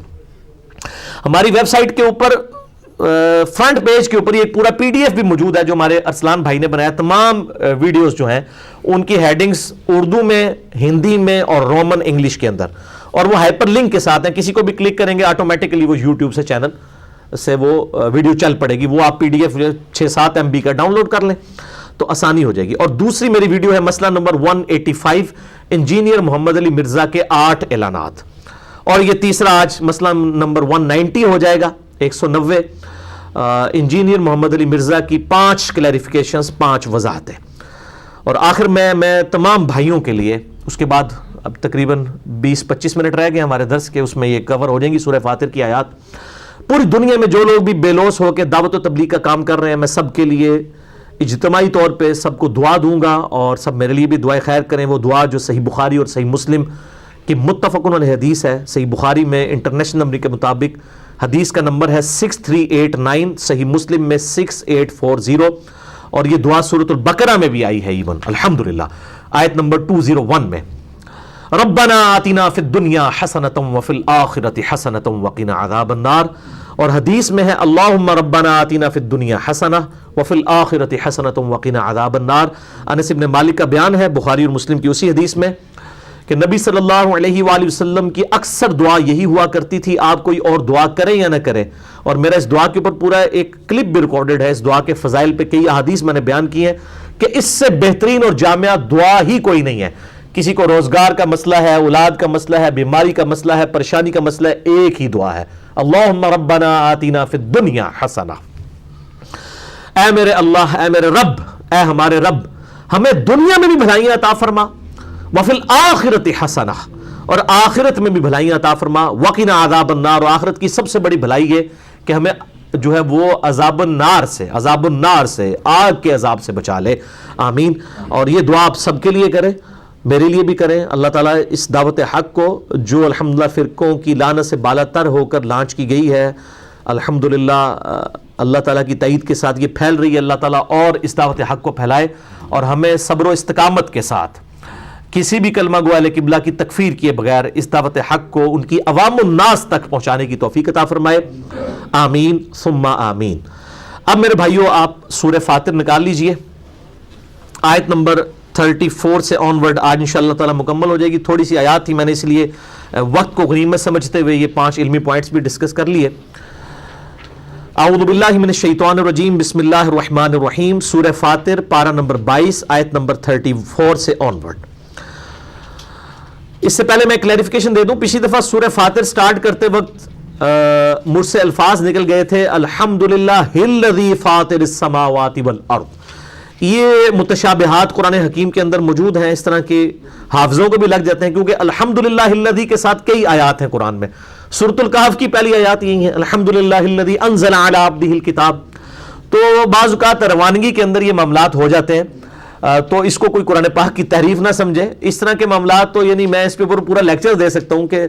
ہماری ویب سائٹ کے اوپر فرنٹ پیج کے اوپر ایک پورا PDF بھی موجود ہے جو ہمارے ارسلان بھائی نے بنایا. تمام ویڈیوز جو ہیں ان کی ہیڈنگز اردو میں، ہندی میں اور رومن انگلش کے اندر، اور وہ ہائپر لنک کے ساتھ ہیں. کسی کو بھی کلک کریں گے آٹومیٹکلی وہ یوٹیوب سے چینل سے وہ ویڈیو چل پڑے گی. وہ آپ PDF 6-7 MB کا ڈاؤن لوڈ کر لیں تو آسانی ہو جائے گی. اور دوسری میری ویڈیو ہے مسئلہ نمبر 185 انجینئر محمد علی مرزا کے 8 اعلانات. اور یہ تیسرا آج مسئلہ نمبر 190 ہو جائے گا 190 انجینئر محمد علی مرزا کی 5 کلیریفیکیشنز، 5 وضاحتیں. اور آخر میں تمام بھائیوں کے لیے، اس کے بعد اب تقریباً 20-25 منٹ رہ گئے ہمارے درس کے، اس میں یہ کور ہو جائیں گی سورہ فاتر کی آیات. پوری دنیا میں جو لوگ بھی بے لوث ہو کے دعوت و تبلیغ کا کام کر رہے ہیں، میں سب کے لیے اجتماعی طور پہ سب کو دعا دوں گا، اور سب میرے لیے بھی دعائے خیر کریں. وہ دعا جو صحیح بخاری اور صحیح مسلم کی متفقن علیہ حدیث ہے. صحیح بخاری میں انٹرنیشنل نمبر کے مطابق حدیث کا نمبر ہے 6389، صحیح مسلم میں 6840، اور یہ دعا سورۃ البقرہ میں بھی آئی ہے ایون الحمدللہ آیت نمبر 201 میں. ربنا آتنا فی الدنیا حسنۃ وفی الآخرۃ حسنۃ وقنا عذاب النار. اور حدیث میں ہے اللہم ربنا آتنا فی الدنیا حسنہ وفی الآخرۃ حسنۃ وقنا عذاب النار. انس بن مالک کا بیان ہے بخاری اور مسلم کی اسی حدیث میں کہ نبی صلی اللہ علیہ وآلہ وسلم کی اکثر دعا یہی ہوا کرتی تھی، آپ کوئی اور دعا کریں یا نہ کریں. اور میرا اس دعا کے اوپر پورا ایک کلپ بھی ریکارڈڈ ہے. اس دعا کے فضائل پہ کئی احادیث میں نے بیان کی ہیں کہ اس سے بہترین اور جامع دعا ہی کوئی نہیں ہے. کسی کو روزگار کا مسئلہ ہے، اولاد کا مسئلہ ہے، بیماری کا مسئلہ ہے، پریشانی کا مسئلہ ہے، ایک ہی دعا ہے اللہم ربنا آتنا فی الدنیا حسنہ، اے میرے اللہ، اے میرے رب، اے ہمارے رب، ہمیں دنیا میں بھی بھلائیاں عطا فرما، وفی الآخرۃ حسنہ، اور آخرت میں بھی بھلائیاں عطا فرما، وقنا عذاب النار، اور آخرت کی سب سے بڑی بھلائی ہے کہ ہمیں جو ہے وہ عذاب النار سے، آگ کے عذاب سے بچا لے، آمین۔ اور یہ دعا آپ سب کے لیے کریں، میرے لیے بھی کریں۔ اللہ تعالیٰ اس دعوت حق کو جو الحمدللہ فرقوں کی لعنت سے بالا تر ہو کر لانچ کی گئی ہے، الحمدللہ اللہ تعالیٰ کی تائید کے ساتھ یہ پھیل رہی ہے، اللہ تعالیٰ اور اس دعوت حق کو پھیلائے، اور ہمیں صبر و استقامت کے ساتھ کسی بھی کلمہ گو اہل قبلہ کی تکفیر کیے بغیر اس دعوت حق کو ان کی عوام الناس تک پہنچانے کی توفیق عطا فرمائے، آمین ثم آمین۔ اب میرے بھائیوں، آپ سورہ فاطر نکال لیجئے، آیت نمبر 34 سے آن ورڈ آج انشاءاللہ تعالیٰ مکمل ہو جائے گی۔ تھوڑی سی آیات تھی، میں نے اس لیے وقت کو غنیمت سمجھتے ہوئے یہ 5 علمی پوائنٹس بھی ڈسکس کر لیے۔ اعوذ باللہ من الشیطان الرجیم، بسم اللہ الرحمن الرحیم، سورہ فاطر پارہ نمبر 22 آیت نمبر 34 سے آن ورڈ۔ اس سے پہلے میں کلیریفیکیشن دے دوں، پچھلی دفعہ سورہ فاطر سٹارٹ کرتے وقت مجھ سے الفاظ نکل گئے تھے الحمدللہ الذی فاطر السماوات والارض۔ یہ متشابہات قرآن حکیم کے اندر موجود ہیں، اس طرح کے حافظوں کو بھی لگ جاتے ہیں، کیونکہ الحمدللہ الذی کے ساتھ کئی آیات ہیں قرآن میں۔ سورۃ الکہف کی پہلی آیات یہی ہے، الحمدللہ الذی انزل علی عبدہ الکتاب۔ تو بعض اوقات روانگی کے اندر یہ معاملات ہو جاتے ہیں، تو اس کو کوئی قرآن پاک کی تحریف نہ سمجھے۔ اس طرح کے معاملات تو یعنی میں اس پہ پورا لیکچر دے سکتا ہوں کہ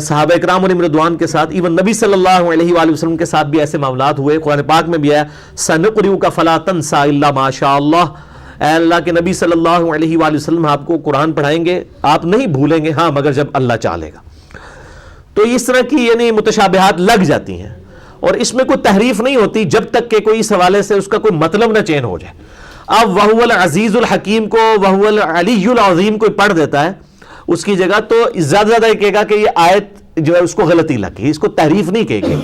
صحابہ اکرام علیہم رضوان کے ساتھ، ایون نبی صلی اللہ علیہ وآلہ وسلم کے ساتھ بھی ایسے معاملات ہوئے۔ قرآن پاک میں بھی ہے سنقرئک فلا تنسى الا ما شاء اللہ، اے اللہ کے نبی صلی اللہ علیہ وآلہ وسلم آپ کو قرآن پڑھائیں گے، آپ نہیں بھولیں گے، ہاں مگر جب اللہ چاہے گا۔ تو اس طرح کی یعنی متشابہات لگ جاتی ہیں، اور اس میں کوئی تحریف نہیں ہوتی جب تک کہ کوئی اس حوالے سے اس کا کوئی مطلب نہ چین ہو جائے۔ اب وَهُوَ الْعَزِيزُ الْحَكِيمُ کو وَهُوَ الْعَلِيُّ الْعَظِيمُ کوئی پڑھ دیتا ہے اس کی جگہ، تو زیادہ یہ کہے گا کہ یہ آیت جو ہے اس کو غلطی لگ گئی، اس کو تحریف نہیں کہے گی،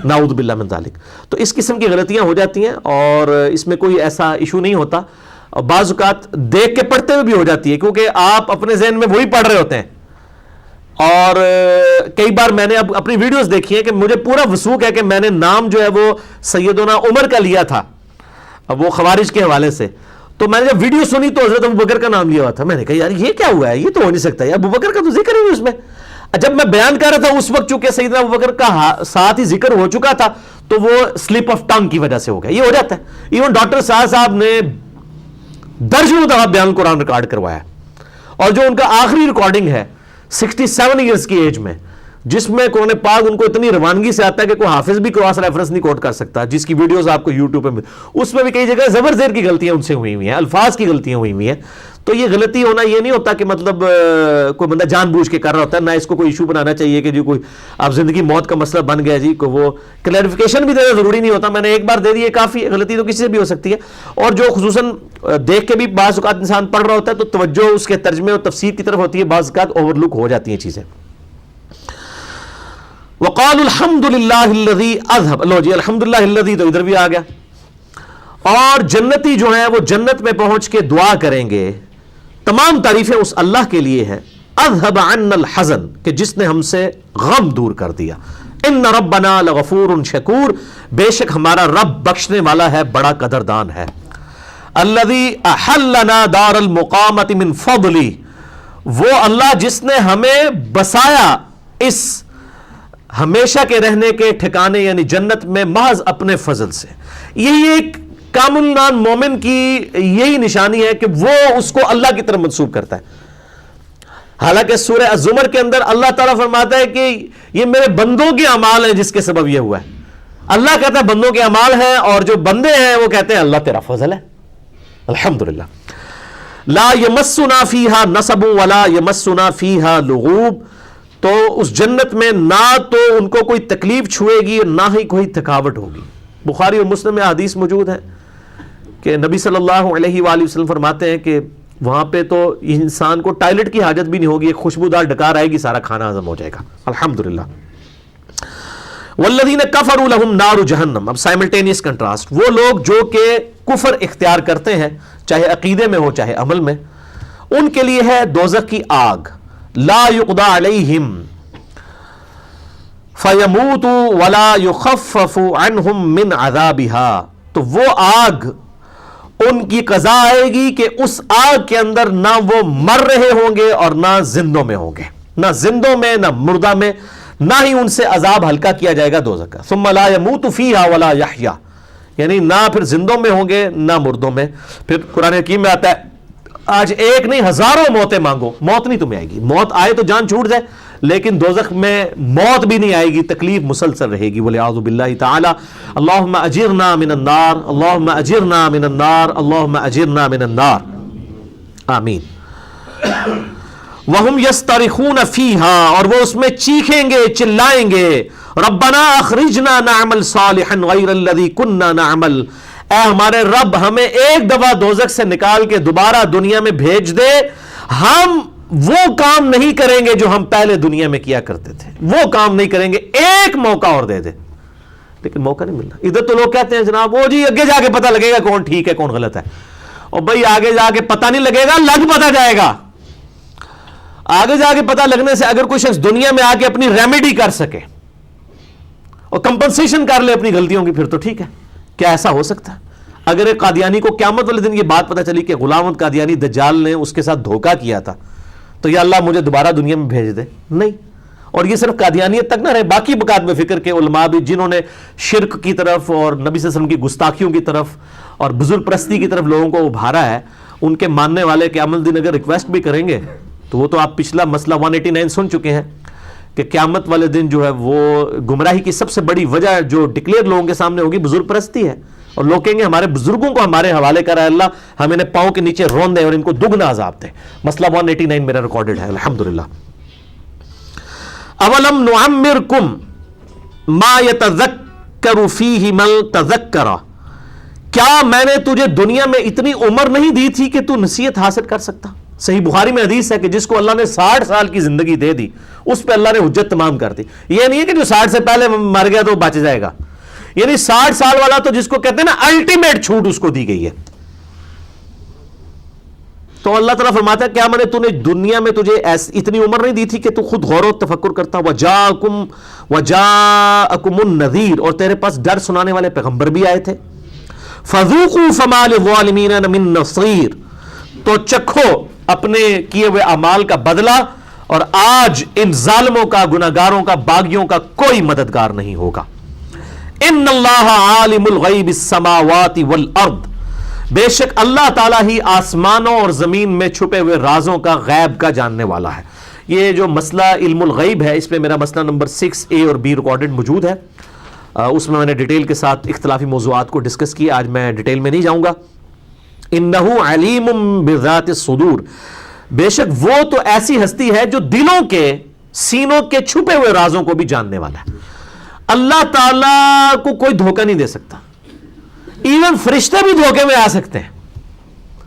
نعوذ باللہ من ذالک۔ تو اس قسم کی غلطیاں ہو جاتی ہیں، اور اس میں کوئی ایسا ایشو نہیں ہوتا، اور بعض اوقات دیکھ کے پڑھتے ہوئے بھی ہو جاتی ہے، کیونکہ آپ اپنے ذہن میں وہی پڑھ رہے ہوتے ہیں۔ اور کئی بار میں نے اب اپنی ویڈیوز دیکھی ہیں کہ مجھے پورا وثوق ہے کہ میں نے نام جو ہے وہ سیدنا عمر کا لیا تھا وہ خوارج کے حوالے سے، تو میں نے جب ویڈیو سنی تو حضرت ابوبکر کا نام لیا ہوا تھا۔ میں نے کہا یار یہ کیا ہوا ہے، یہ تو ہو نہیں سکتا، ابوبکر کا تو ذکر ہی نہیں اس میں۔ جب میں بیان کر رہا تھا اس وقت چونکہ سیدنا ابوبکر کا ساتھ ہی ذکر ہو چکا تھا، تو وہ سلپ آف ٹنگ کی وجہ سے ہو گیا، یہ ہو جاتا ہے۔ ایون ڈاکٹر صاحب نے درجنوں دفعہ بیان قرآن ریکارڈ کروایا، اور جو ان کا آخری ریکارڈنگ ہے 67 ایئرز کی ایج میں، جس میں قرآن پاک ان کو اتنی روانگی سے آتا ہے کہ کوئی حافظ بھی کراس ریفرنس نہیں کوٹ کر سکتا، جس کی ویڈیوز آپ کو یوٹیوب پہ اس میں بھی کئی جگہ زبر زیر کی غلطیاں ان سے ہوئی ہوئی ہیں، الفاظ کی غلطیاں ہوئی ہوئی ہیں۔ تو یہ غلطی ہونا یہ نہیں ہوتا کہ مطلب کوئی بندہ جان بوجھ کے کر رہا ہوتا ہے، نہ اس کو کوئی ایشو بنانا چاہیے کہ جو کوئی اب زندگی موت کا مسئلہ بن گیا جی، کو وہ کلیریفیکیشن بھی دینا ضروری نہیں ہوتا، میں نے ایک بار دے دی ہے کافی، غلطی تو کسی سے بھی ہو سکتی ہے۔ اور جو خصوصاً دیکھ کے بھی بعض اوقات انسان پڑھ رہا ہوتا ہے تو توجہ اس کے ترجمے اور تفسیر کی طرف ہوتی ہے، بعض اوقات اوور لک ہو جاتی ہیں چیزیں۔ وقالوا الحمد للہ الذی اذهب، لو جی الحمدللہ الذی تو ادھر بھی آ گیا۔ اور جنتی جو ہیں وہ جنت میں پہنچ کے دعا کریں گے، تمام تعریفیں اس اللہ کے لیے ہیں، اذهب عنا الحزن، کہ جس نے ہم سے غم دور کر دیا، ان ربنا لغفور شکور، بے شک ہمارا رب بخشنے والا ہے، بڑا قدردان ہے۔ الذی احلنا دار المقامۃ من فضلی، وہ اللہ جس نے ہمیں بسایا اس ہمیشہ کے رہنے کے ٹھکانے یعنی جنت میں محض اپنے فضل سے۔ یہی ایک کامل نان مومن کی یہی نشانی ہے کہ وہ اس کو اللہ کی طرف منسوب کرتا ہے۔ حالانکہ سورہ الزمر کے اندر اللہ تعالیٰ فرماتا ہے کہ یہ میرے بندوں کے اعمال ہیں جس کے سبب یہ ہوا ہے۔ اللہ کہتا ہے بندوں کے اعمال ہیں، اور جو بندے ہیں وہ کہتے ہیں اللہ تیرا فضل ہے۔ الحمدللہ۔ لا یمسنا فیہا نصب ولا یمسنا فیہا لغوب، تو اس جنت میں نہ تو ان کو کوئی تکلیف چھوئے گی نہ ہی کوئی تھکاوٹ ہوگی۔ بخاری اور مسلم میں حدیث موجود ہے کہ نبی صلی اللہ علیہ وآلہ وسلم فرماتے ہیں کہ وہاں پہ تو انسان کو ٹائلٹ کی حاجت بھی نہیں ہوگی، ایک خوشبودار ڈکار آئے گی، سارا کھانا ہضم ہو جائے گا۔ الحمدللہ۔ والذین کفروا لہم نار جہنم، اب سائملٹینیس کنٹراسٹ، وہ لوگ جو کہ کفر اختیار کرتے ہیں چاہے عقیدے میں ہو چاہے عمل میں، ان کے لیے ہے دوزخ کی آگ، لا یقضی علیہم فَيَمُوتُوا وَلَا يُخَفَّفُ عَنْهُمْ مِنْ عَذَابِهَا، تو وہ آگ ان کی قضا آئے گی کہ اس آگ کے اندر نہ وہ مر رہے ہوں گے اور نہ زندوں میں ہوں گے، نہ زندوں میں نہ مردہ میں، نہ ہی ان سے عذاب ہلکا کیا جائے گا دوزخ کا. ثم لا يموت فيها ولا يحيا، یعنی نہ پھر زندوں میں ہوں گے نہ مردوں میں. پھر قرآن حکیم میں آتا ہے آج ایک نہیں ہزاروں موتیں مانگو، موت نہیں تمہیں آئے گی. موت آئے تو جان چھوٹ جائے، لیکن دوزخ میں موت بھی نہیں آئے گی، تکلیف مسلسل رہے گی. وَلِعَاذُ بِاللَّهِ تَعَالَى اللہم اجرنا من النار، اللہم اجرنا من النار، اللہم اجرنا من النار، آمین. وَهُمْ يَسْتَرِخُونَ فِيهَا، اور وہ اس میں چیخیں گے چلائیں گے، ربنا اخرجنا نعمل صالحا غیر الذی کننا نعمل، اے ہمارے رب ہمیں ایک دفعہ دوزخ سے نکال کے دوبارہ دنیا میں بھیج دے، ہم وہ کام نہیں کریں گے جو ہم پہلے دنیا میں کیا کرتے تھے، وہ کام نہیں کریں گے، ایک موقع اور دے دے. لیکن موقع نہیں ملتا. ادھر تو لوگ کہتے ہیں جناب وہ جی آگے جا کے پتہ لگے گا کون ٹھیک ہے کون غلط ہے. اور بھائی آگے جا کے پتہ نہیں لگے گا، لگ پتہ جائے گا. آگے جا کے پتہ لگنے سے اگر کوئی شخص دنیا میں آ کے اپنی ریمیڈی کر سکے اور کمپنسیشن کر لے اپنی غلطیوں کی، پھر تو ٹھیک ہے. کیا ایسا ہو سکتا ہے؟ اگر ایک قادیانی کو قیامت والے دن یہ بات پتہ چلی کہ غلام احمد قادیانی دجال نے اس کے ساتھ دھوکہ کیا تھا، تو یا اللہ مجھے دوبارہ دنیا میں بھیج دے؟ نہیں. اور یہ صرف قادیانیت تک نہ رہے، باقی بکات میں فکر کے علماء بھی جنہوں نے شرک کی طرف اور نبی صلی اللہ علیہ وسلم کی گستاخیوں کی طرف اور بزرگ پرستی کی طرف لوگوں کو ابھارا ہے، ان کے ماننے والے قیامت دن اگر ریکویسٹ بھی کریں گے تو وہ تو آپ پچھلا مسئلہ 189 سن چکے ہیں کہ قیامت والے دن جو ہے وہ گمراہی کی سب سے بڑی وجہ جو ڈکلیئر لوگوں کے سامنے ہوگی بزرگ پرستی ہے. اور لوگ کہیں گے ہمارے بزرگوں کو ہمارے حوالے کرا اللہ، ہم انہیں پاؤں کے نیچے رون دے اور ان کو دگنا عذاب دے. مسئلہ 189 میرا ریکارڈڈ ہے الحمدللہ. اولم نعمرکم ما یتذکر فیہ من تذکر، کیا میں نے تجھے دنیا میں اتنی عمر نہیں دی تھی کہ تو نصیحت حاصل کر سکتا؟ صحیح بخاری میں حدیث ہے کہ جس کو اللہ نے 60 سال کی زندگی دے دی اس پہ اللہ نے حجت تمام کر دی. یہ نہیں ہے کہ جو 60 سے پہلے مر گیا تو بچ جائے گا، یعنی 60 سال والا تو جس کو کہتے ہیں نا الٹیمیٹ چھوٹ اس کو دی گئی ہے. تو اللہ تعالیٰ فرماتا ہے کیا میں نے دنیا میں تجھے اتنی عمر نہیں دی تھی کہ تو خود غور و تفکر کرتا؟ وَجَاءَكُمُ النَّذِيرُ، اور تیرے پاس ڈر سنانے والے پیغمبر بھی آئے تھے. فَذُوقُوا فَمَا لِلظَّالِمِينَ مِن نَصِيرٍ، تو چکھو اپنے کیے ہوئے اعمال کا بدلہ، اور آج ان ظالموں کا، گناہگاروں کا، باغیوں کا کوئی مددگار نہیں ہوگا. ان اللہ عالم الغیب السماوات والارض، بے شک اللہ تعالیٰ ہی آسمانوں اور زمین میں چھپے ہوئے رازوں کا، غیب کا جاننے والا ہے. یہ جو مسئلہ علم الغیب ہے اس میں میرا مسئلہ نمبر 6A اور B ریکارڈڈ موجود ہے، اس میں نے ڈیٹیل کے ساتھ اختلافی موضوعات کو ڈسکس کیا، آج میں ڈیٹیل میں نہیں جاؤں گا. انہ علیم بذات الصدور، بے شک وہ تو ایسی ہستی ہے جو دلوں کے، سینوں کے چھپے ہوئے رازوں کو بھی جاننے والا ہے. اللہ تعالیٰ کو کوئی دھوکہ نہیں دے سکتا، ایون فرشتے بھی دھوکے میں آ سکتے ہیں.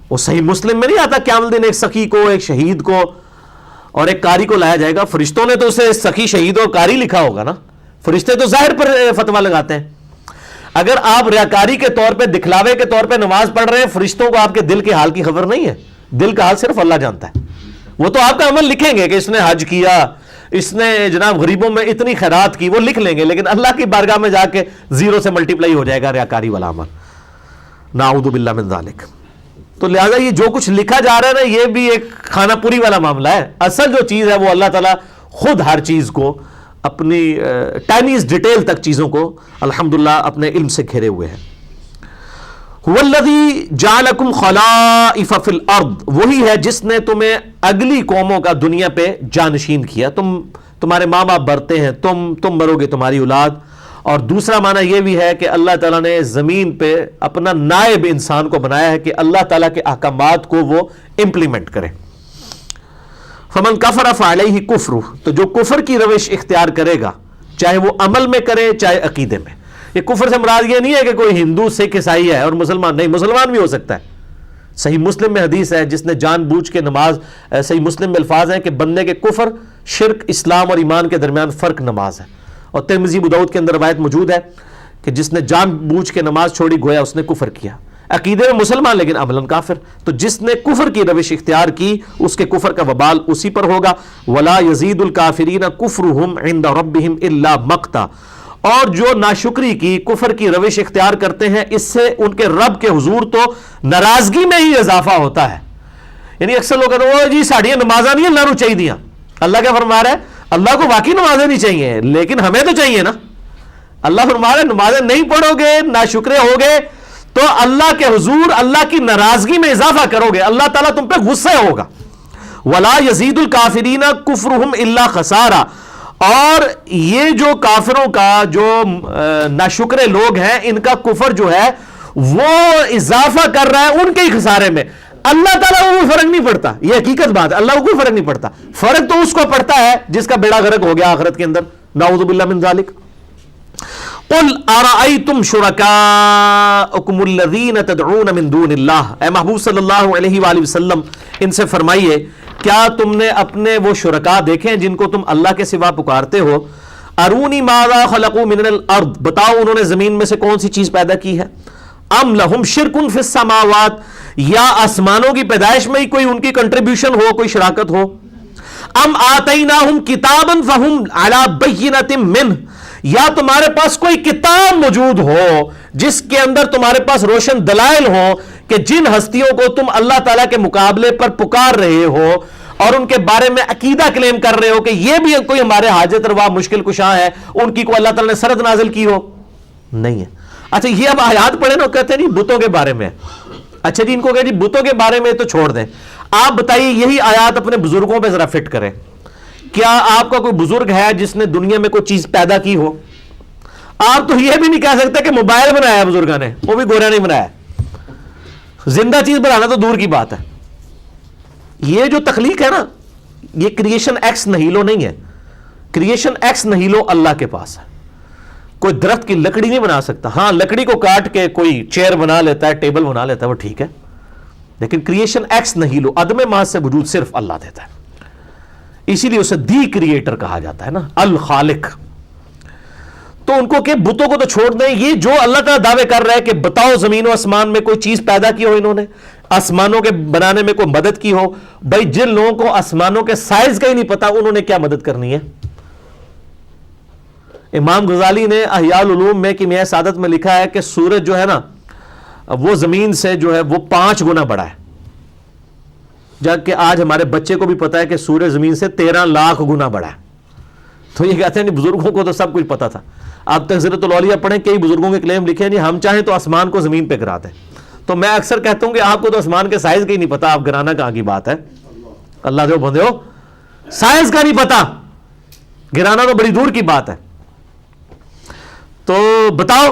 وہ صحیح مسلم میں نہیں آتا قیامت دن ایک سخی کو، ایک شہید کو اور ایک قاری کو لایا جائے گا. فرشتوں نے تو اسے سخی، شہید اور قاری لکھا ہوگا نا، فرشتے تو ظاہر پر فتویٰ لگاتے ہیں. اگر آپ ریاکاری کے طور پہ، دکھلاوے کے طور پہ نماز پڑھ رہے ہیں، فرشتوں کو آپ کے دل کے حال کی خبر نہیں ہے. دل کا حال صرف اللہ جانتا ہے. وہ تو آپ کا عمل لکھیں گے کہ اس نے حج کیا، اس نے جناب غریبوں میں اتنی خیرات کی، وہ لکھ لیں گے، لیکن اللہ کی بارگاہ میں جا کے 0 سے ملٹیپلائی ہو جائے گا ریاکاری والا عمل. نعوذ باللہ من ذالک. تو لہذا یہ جو کچھ لکھا جا رہا ہے نا، یہ بھی ایک خانہ پوری والا معاملہ ہے. اصل جو چیز ہے وہ اللہ تعالیٰ خود ہر چیز کو اپنی ٹائنیز ڈیٹیل تک چیزوں کو الحمدللہ اپنے علم سے گھیرے ہوئے ہیں. هو الذی جعلکم خلائف فی الارض، وہی ہے جس نے تمہیں اگلی قوموں کا دنیا پہ جانشین کیا. تمہارے ماں باپ برتے ہیں، تم مرو گے، تمہاری اولاد. اور دوسرا معنی یہ بھی ہے کہ اللہ تعالیٰ نے زمین پہ اپنا نائب انسان کو بنایا ہے کہ اللہ تعالیٰ کے احکامات کو وہ امپلیمنٹ کرے. فمن کفر فعلیہ کفر، تو جو کفر کی روش اختیار کرے گا، چاہے وہ عمل میں کرے چاہے عقیدے میں. یہ کفر سے مراد یہ نہیں ہے کہ کوئی ہندو، سکھ، عیسائی ہے اور مسلمان نہیں، مسلمان بھی ہو سکتا ہے. صحیح مسلم میں حدیث ہے جس نے جان بوجھ کے نماز، صحیح مسلم میں الفاظ ہیں کہ بندے کے کفر، شرک، اسلام اور ایمان کے درمیان فرق نماز ہے. اور ترمذی ابو داؤد کے اندر روایت موجود ہے کہ جس نے جان بوجھ کے نماز چھوڑی گویا اس نے کفر کیا. عقیدے میں مسلمان لیکن عملاً کافر. تو جس نے کفر کی روش اختیار کی اس کے کفر کا وبال اسی پر ہوگا. ولا یزید الکافرین کفرہم عند ربہم الا مقتا. اور جو ناشکری کی کفر کی روش اختیار کرتے ہیں اس سے ان کے رب کے حضور تو ناراضگی میں ہی اضافہ ہوتا ہے. یعنی اکثر لوگ کہتے ہیں جی ساڑیاں نمازاں نہیں اللہ نو چاہیے دیاں. اللہ کیا فرما رہا ہے؟ اللہ کو واقعی نمازیں نہیں چاہیے لیکن ہمیں تو چاہیے نا. اللہ فرما رہا ہے نمازیں نہیں پڑھو گے ناشکرے ہوگے تو اللہ کے حضور اللہ کی ناراضگی میں اضافہ کرو گے, اللہ تعالیٰ تم پہ غصے ہوگا. ولا یزید الکافرین کفرہم الا خسارا. اور یہ جو کافروں کا جو ناشکرے لوگ ہیں ان کا کفر جو ہے وہ اضافہ کر رہا ہے ان کے ہی خسارے میں. اللہ تعالیٰ کو کوئی فرق نہیں پڑتا, یہ حقیقت بات ہے, اللہ کو کوئی فرق نہیں پڑتا. فرق تو اس کو پڑتا ہے جس کا بیڑا غرق ہو گیا آخرت کے اندر, نعوذ باللہ من ذالک. قل ارأیتم شرکاءکم الذین تدعون من دون اللہ. اے محبوب صلی اللہ علیہ وآلہ وسلم ان سے فرمائیے کیا تم نے اپنے وہ شرکاء دیکھے ہیں جن کو تم اللہ کے سوا پکارتے ہو؟ ارونی ماذا خلقوا من الارض. بتاؤ انہوں نے زمین میں سے کون سی چیز پیدا کی ہے. ام لہم شرک فی السماوات. یا آسمانوں کی پیدائش میں ہی کوئی ان کی کنٹریبیوشن ہو, کوئی شراکت ہو. ام آتیناہم کتابا فہم علی بینۃ منہ. یا تمہارے پاس کوئی کتاب موجود ہو جس کے اندر تمہارے پاس روشن دلائل ہو کہ جن ہستیوں کو تم اللہ تعالیٰ کے مقابلے پر پکار رہے ہو اور ان کے بارے میں عقیدہ کلیم کر رہے ہو کہ یہ بھی کوئی ہمارے حاجت روا مشکل کشاں ہے, ان کی کو اللہ تعالیٰ نے سرد نازل کی ہو؟ نہیں ہے. اچھا یہ اب آیات پڑھیں نا, کہتے ہیں جی بتوں کے بارے میں. اچھا جی ان کو کہ جی بتوں کے بارے میں تو چھوڑ دیں, آپ بتائیے یہی آیات اپنے بزرگوں پہ ذرا فٹ کریں. کیا آپ کا کوئی بزرگ ہے جس نے دنیا میں کوئی چیز پیدا کی ہو؟ آپ تو یہ بھی نہیں کہہ سکتے کہ موبائل بنایا بزرگوں نے, وہ بھی گوریا نہیں بنایا. زندہ چیز بنانا تو دور کی بات ہے. یہ جو تخلیق ہے نا یہ کریشن ایکس نہیلو نہیں ہے, کریشن ایکس نہیلو اللہ کے پاس ہے. کوئی درخت کی لکڑی نہیں بنا سکتا. ہاں لکڑی کو کاٹ کے کوئی چیئر بنا لیتا ہے, ٹیبل بنا لیتا ہے, وہ ٹھیک ہے, لیکن کریشن ایکس نہیلو عدم محض سے وجود صرف اللہ دیتا ہے. اسی لیے اسے دی کریٹر کہا جاتا ہے نا, الخالق. تو ان کو کہ بتوں کو تو چھوڑ دیں. یہ جو اللہ تعالیٰ دعوے کر رہا ہے کہ بتاؤ زمین و آسمان میں کوئی چیز پیدا کی ہو انہوں نے, آسمانوں کے بنانے میں کوئی مدد کی ہو. بھائی جن لوگوں کو آسمانوں کے سائز کا ہی نہیں پتا انہوں نے کیا مدد کرنی ہے. امام غزالی نے احیاء العلوم میں کیمیائے سعادت میں لکھا ہے کہ سورج جو ہے نا وہ زمین سے جو ہے وہ 5 گنا بڑا ہے, جبکہ آج ہمارے بچے کو بھی پتا ہے کہ سورج زمین سے 13 لاکھ گنا بڑا ہے. تو یہ کہتے ہیں بزرگوں کو تو سب کچھ پتا تھا. آپ تذکرۃ الاولیاء پڑھیں, کئی بزرگوں کے کلیم لکھے ہیں نہیں ہم چاہیں تو آسمان کو زمین پہ گرا دیں. تو میں اکثر کہتا ہوں کہ آپ کو تو آسمان کے سائز کا ہی نہیں پتا, آپ گرانا کہاں کی بات ہے. اللہ جو بندے ہو سائز کا نہیں پتا, گرانا تو بڑی دور کی بات ہے. تو بتاؤ.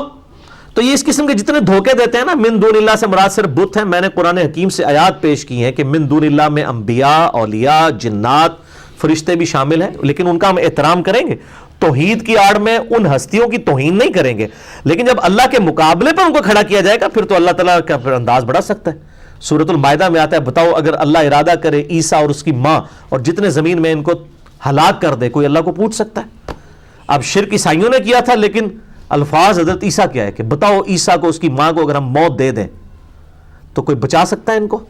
تو یہ اس قسم کے جتنے دھوکے دیتے ہیں نا, من دون اللہ سے مراد صرف بت ہیں. میں نے قرآن حکیم سے آیات پیش کی ہیں کہ من دون اللہ میں انبیاء, اولیاء, جنات, فرشتے بھی شامل ہیں, لیکن ان کا ہم احترام کریں گے. توحید کی آڑ میں ان ہستیوں کی توہین نہیں کریں گے, لیکن جب اللہ کے مقابلے پر ان کو کھڑا کیا جائے گا پھر تو اللہ تعالیٰ کا انداز بڑھا سکتا ہے. سورۃ المائدہ میں آتا ہے بتاؤ اگر اللہ ارادہ کرے عیسیٰ اور اس کی ماں اور جتنے زمین میں ان کو ہلاک کر دے, کوئی اللہ کو پوچھ سکتا ہے؟ اب شرک عیسائیوں نے کیا تھا, لیکن الفاظ حضرت عیسیٰ کیا ہے کہ بتاؤ عیسیٰ کو اس کی ماں کو اگر ہم موت دے دیں تو کوئی بچا سکتا ہے ان کو؟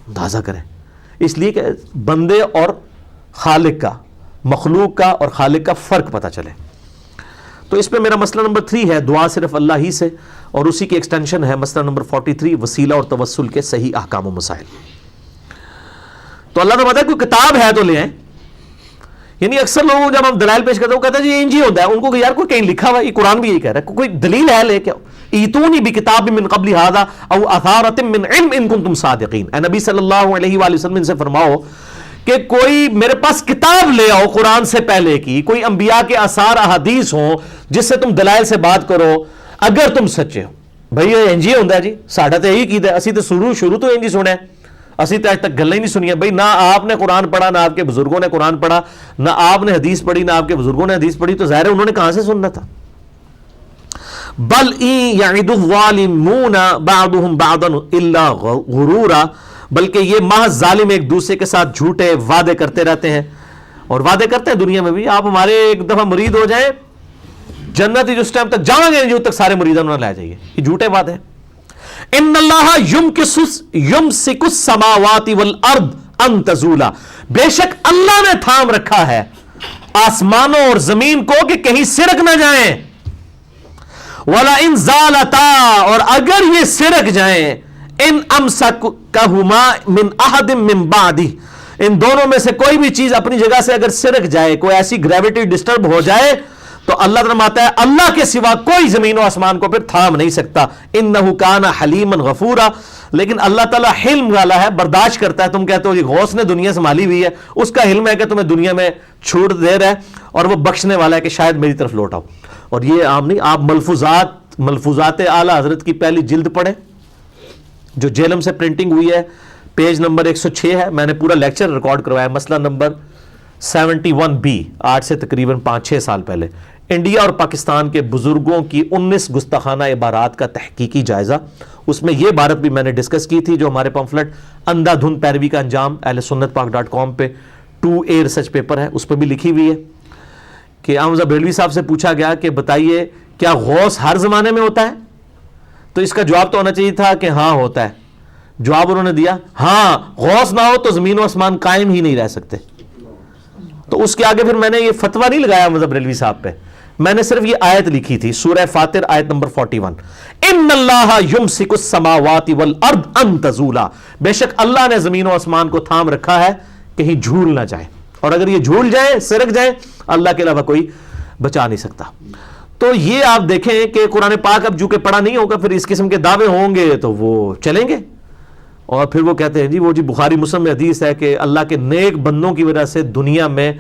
اندازہ کریں. اس لیے کہ بندے اور خالق کا, مخلوق کا اور خالق کا فرق پتہ چلے. تو اس پہ میرا مسئلہ نمبر 3 ہے دعا صرف اللہ ہی سے, اور اسی کی ایکسٹینشن ہے مسئلہ نمبر 43 وسیلہ اور توسل کے صحیح احکام و مسائل. تو اللہ نے بتایا کوئی کتاب ہے تو لے آئیں. یعنی اکثر لوگوں جب ہم دلائل پیش کرتے ہیں وہ کہتے ہیں جی انج ہی ہوتا ہے, ان کو کہ یار کوئی کہیں لکھا ہوا ہے, یہ قرآن بھی یہی کہہ رہا ہے, کوئی دلیل ہے لے کے آؤ. ایتونی بکتاب من قبل ھذا او اثارۃ من علم ان کنتم صادقین. اے نبی صلی اللہ علیہ وآلہ وسلم سے فرماؤ کہ کوئی میرے پاس کتاب لے آؤ قرآن سے پہلے کی, کوئی انبیاء کے آثار احادیث ہوں جس سے تم دلائل سے بات کرو اگر تم سچے ہو. بھائی یہ انج ہی ہوتا ہے جی, ساڈا تو یہی کیتا ہے, اسی تو شروع تو انج ہی سنے, اسی تو آج تک گلیں ہی نہیں سنی. بھائی نہ آپ نے قرآن پڑھا, نہ آپ کے بزرگوں نے قرآن پڑھا, نہ آپ نے حدیث پڑھی, نہ آپ کے بزرگوں نے حدیث پڑھی, تو ظاہر ہے انہوں نے کہاں سے سننا تھا. بل ان یعد الظالمون بعضهم بعضا الا غرورا, بلکہ یہ محض ظالم ایک دوسرے کے ساتھ جھوٹے وعدے کرتے رہتے ہیں, اور وعدے کرتے ہیں دنیا میں بھی. آپ ہمارے ایک دفعہ مرید ہو جائیں, جنت ہی جس ٹائم تک جائیں گے جو تک سارے مریدوں نہ لے جائیے, یہ جھوٹے وعدے ہیں. ان اللہ یمسک السماوات والارض ان تزولا، بے شک اللہ نے تھام رکھا ہے آسمانوں اور زمین کو کہ کہیں سرک نہ جائیں، وَلَئِن زَالَتَا، اور اگر یہ سرک جائیں، ان امسکہما من احد من بعدہ، ان دونوں میں سے کوئی بھی چیز اپنی جگہ سے اگر سرک جائے، کوئی ایسی گریویٹی ڈسٹرب ہو جائے، تو اللہ فرماتا ہے اللہ کے سوا کوئی زمین و آسمان کو پھر تھام نہیں سکتا، انہ کان حلیما غفورا، لیکن اللہ تعالیٰ حلم والا ہے، برداشت کرتا ہے۔ تم کہتے ہو یہ غوث نے دنیا سنبھالی ہوئی ہے، اس کا حلم ہے کہ تمہیں دنیا میں چھوٹ دے رہا ہے، اور وہ بخشنے والا ہے کہ شاید میری طرف لوٹ آؤ۔ اور یہ عام نہیں، آپ ملفوظات اعلیٰ حضرت کی پہلی جلد پڑھیں جو جیلم سے پرنٹنگ ہوئی ہے، پیج نمبر 106 ہے، میں نے پورا لیکچر ریکارڈ کروایا، مسئلہ نمبر 71B، آج سے تقریباً 5-6 سال پہلے، انڈیا اور پاکستان کے بزرگوں کی 19 گستاخانہ عبارات کا تحقیقی جائزہ۔ اس میں یہ عبارت بھی میں نے ڈسکس کی تھی جو ہمارے پمفلٹ اندھا دھند پیروی کا انجام اہل سنت پاک .com پہ 2A ریسرچ پیپر ہے، اس پہ بھی لکھی ہوئی ہے کہ احمد بریلوی صاحب سے پوچھا گیا کہ بتائیے کیا غوث ہر زمانے میں ہوتا ہے؟ تو اس کا جواب تو ہونا چاہیے تھا کہ ہاں ہوتا ہے۔ جواب انہوں نے دیا ہاں، غوث نہ ہو تو زمین و آسمان قائم ہی نہیں رہ سکتے۔ تو اس کے آگے پھر میں نے یہ فتویٰ نہیں لگایا احمد بریلوی صاحب پہ، میں نے صرف یہ آیت لکھی تھی، سورہ فاطر آیت نمبر 41، ان اللہ یمسک السماوات والارض ان تزولا، بے شک اللہ نے زمین و آسمان کو تھام رکھا ہے کہیں جھول نہ جائے، اور اگر یہ جھول جائیں، سرک جائیں، اللہ کے علاوہ کوئی بچا نہیں سکتا۔ تو یہ آپ دیکھیں کہ قرآن پاک اب جو کہ پڑھا نہیں ہوگا، پھر اس قسم کے دعوے ہوں گے تو وہ چلیں گے، اور پھر وہ کہتے ہیں جی بخاری مسلم میں حدیث ہے کہ اللہ کے نیک بندوں کی وجہ سے دنیا میں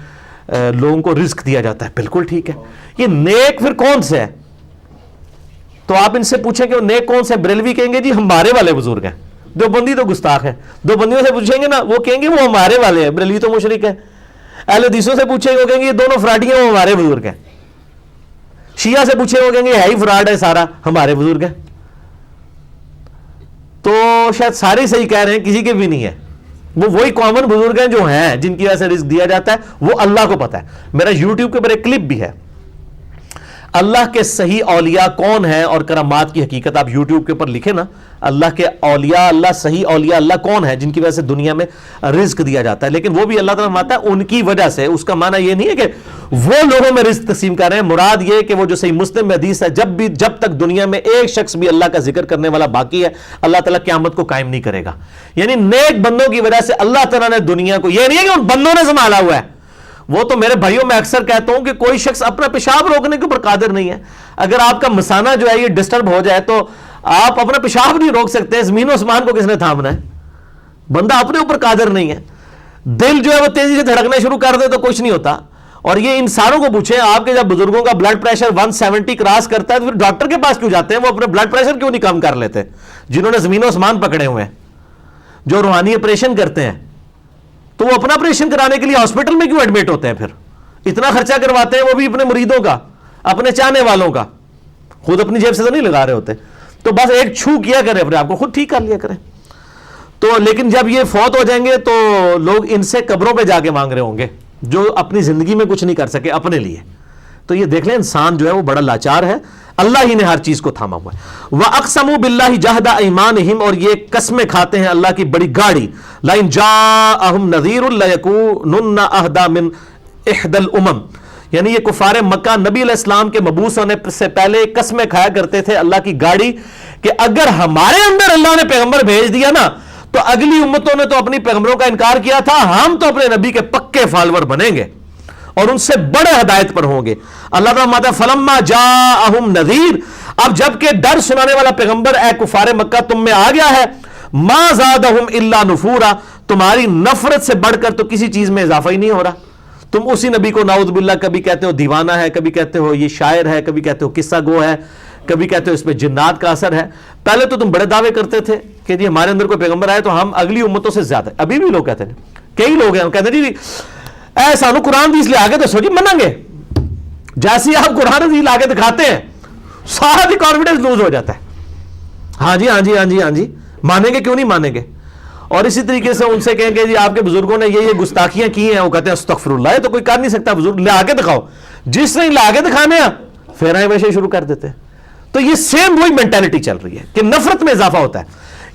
لوگوں کو رزق دیا جاتا ہے۔ بالکل ٹھیک ہے، یہ نیک پھر کون سے ہے؟ تو آپ ان سے پوچھیں کہ وہ نیک کون سے؟ بریلوی کہیں گے جی ہمارے والے بزرگ ہیں، دیوبندی تو گستاخ ہے، دیوبندیوں سے پوچھیں گے نا وہ کہیں گے وہ ہمارے والے ہیں، بریلوی تو مشرک ہے۔ اہل حدیثوں سے پوچھیں گے وہ کہیں گے یہ دونوں فراڈی ہیں، وہ ہمارے بزرگ ہیں۔ شیعہ سے پوچھیں وہ کہیں گے ہے ہی فراڈ ہے سارا، ہمارے بزرگ ہیں۔ تو شاید سارے صحیح کہہ رہے ہیں، کسی کے بھی نہیں ہے، وہ وہی کامن بزرگ ہیں جو ہیں جن کی وجہ سے رزق دیا جاتا ہے، وہ اللہ کو پتا ہے۔ میرا یوٹیوب کے اوپر ایک کلپ بھی ہے، اللہ کے صحیح اولیاء کون ہیں اور کرامات کی حقیقت، آپ یوٹیوب کے اوپر لکھیں نا، اللہ کے اولیاء، اللہ صحیح اولیاء اللہ کون ہے جن کی وجہ سے دنیا میں رزق دیا جاتا ہے، لیکن وہ بھی اللہ تعالیٰ فرماتا ہے ان کی وجہ سے۔ اس کا معنی یہ نہیں ہے کہ وہ لوگوں میں رزق تقسیم کر رہے ہیں، مراد یہ کہ وہ جو صحیح مسلم میں حدیث ہے، جب تک دنیا میں ایک شخص بھی اللہ کا ذکر کرنے والا باقی ہے، اللہ تعالیٰ قیامت کو قائم نہیں کرے گا۔ یعنی نیک بندوں کی وجہ سے اللہ تعالیٰ نے دنیا کو، یہ نہیں ہے کہ ان بندوں نے سنبھالا ہوا ہے، وہ تو میرے بھائیوں میں اکثر کہتا ہوں کہ کوئی شخص اپنا پیشاب روکنے کے اوپر قادر نہیں ہے۔ اگر آپ کا مثانہ جو ہے یہ ڈسٹرب ہو جائے تو آپ اپنا پیشاب نہیں روک سکتے، زمین و آسمان کو کس نے تھامنا ہے؟ بندہ اپنے اوپر قادر نہیں ہے۔ دل جو ہے وہ تیزی سے دھڑکنا شروع کر دے تو کچھ نہیں ہوتا۔ اور یہ انسانوں کو پوچھیں، آپ کے جب بزرگوں کا بلڈ پریشر 170 کراس کرتا ہے تو پھر ڈاکٹر کے پاس کیوں جاتے ہیں؟ وہ اپنے بلڈ پریشر کیوں نہیں کم کر لیتے؟ جنہوں نے زمین و آسمان پکڑے ہوئے ہیں، جو روحانی آپریشن کرتے ہیں، تو وہ اپنا آپریشن کرانے کے لیے ہاسپٹل میں کیوں ایڈمٹ ہوتے ہیں؟ پھر اتنا خرچہ کرواتے ہیں، وہ بھی اپنے مریدوں کا، اپنے چاہنے والوں کا، خود اپنی جیب سے تو نہیں لگا رہے ہوتے۔ تو بس ایک چھو کیا کریں، اپنے آپ کو خود ٹھیک کر لیا کریں۔ تو لیکن جب یہ فوت ہو جائیں گے تو لوگ ان سے قبروں پہ جا کے مانگ رہے ہوں گے جو اپنی زندگی میں کچھ نہیں کر سکے اپنے لیے۔ تو یہ دیکھ لیں انسان جو ہے وہ بڑا لاچار ہے، اللہ ہی نے ہر چیز کو تھاما ہوا ہے۔ وَأَقْسَمُوا بِاللَّهِ جَهْدَ أَيْمَانِهِمْ، اور یہ قسمیں کھاتے ہیں اللہ کی بڑی گاڑی، لَإِنْ جَاءَهُمْ نَذِيرٌ لَيَكُونُنَّ أَهْدَىٰ مِنْ إِحْدَى الْأُمَمِ، یعنی یہ کفار مکہ نبی علیہ السلام کے مبعوث ہونے سے پہلے قسمیں کھایا کرتے تھے اللہ کی گاڑی کہ اگر ہمارے اندر اللہ نے پیغمبر بھیج دیا نا تو اگلی امتوں نے تو اپنی پیغمبروں کا انکار کیا تھا، ہم تو اپنے نبی کے پکے فالور بنیں گے اور ان سے بڑے ہدایت پر ہوں گے۔ اللہ تعالیٰ فرماتا ہے فَلَمَّا جَاءَهُمْ نَذِيرٌ، اب جب کہ ڈر سنانے والا پیغمبر اے کفار مکہ تم میں آ گیا ہے، مَا زَادَهُمْ إِلَّا نُفُورًا، تمہاری نفرت سے بڑھ کر تو کسی چیز میں اضافہ ہی نہیں ہو رہا۔ تم اسی نبی کو نعوذ باللہ کبھی کہتے ہو دیوانہ ہے، کبھی کہتے ہو یہ شاعر ہے، کبھی کہتے ہو قصہ گو ہے، کبھی کہتے ہو اس پہ جنات کا اثر ہے۔ پہلے تو تم بڑے دعوے کرتے تھے کہ جی ہمارے اندر کوئی پیغمبر آئے تو ہم اگلی امتوں سے زیادہ، ابھی بھی لوگ کہتے ہیں، کئی لوگ ہیں کہتے ہیں جی اے سانو قرآن حدیث لے آگے دسو جی منیں گے۔ جیسے آپ قرآن حدیث لا کے دکھاتے ہیں سارا کانفیڈنس لوز ہو جاتا ہے، ہاں جی ہاں جی ہاں جی ہاں جی مانیں گے، کیوں نہیں مانیں گے؟ اور اسی طریقے سے ان سے کہیں کہ جی آپ کے بزرگوں نے یہ گستاخیاں کی ہیں، وہ کہتے ہیں استغفر اللہ، یہ تو کوئی کر نہیں سکتا، بزرگ لا کے دکھاؤ، جس نے لا کے دکھانے ہیں پھر آئے ویسے شروع کر دیتے ہیں۔ تو یہ سیم وہی مینٹالٹی چل رہی ہے کہ نفرت میں اضافہ ہوتا ہے،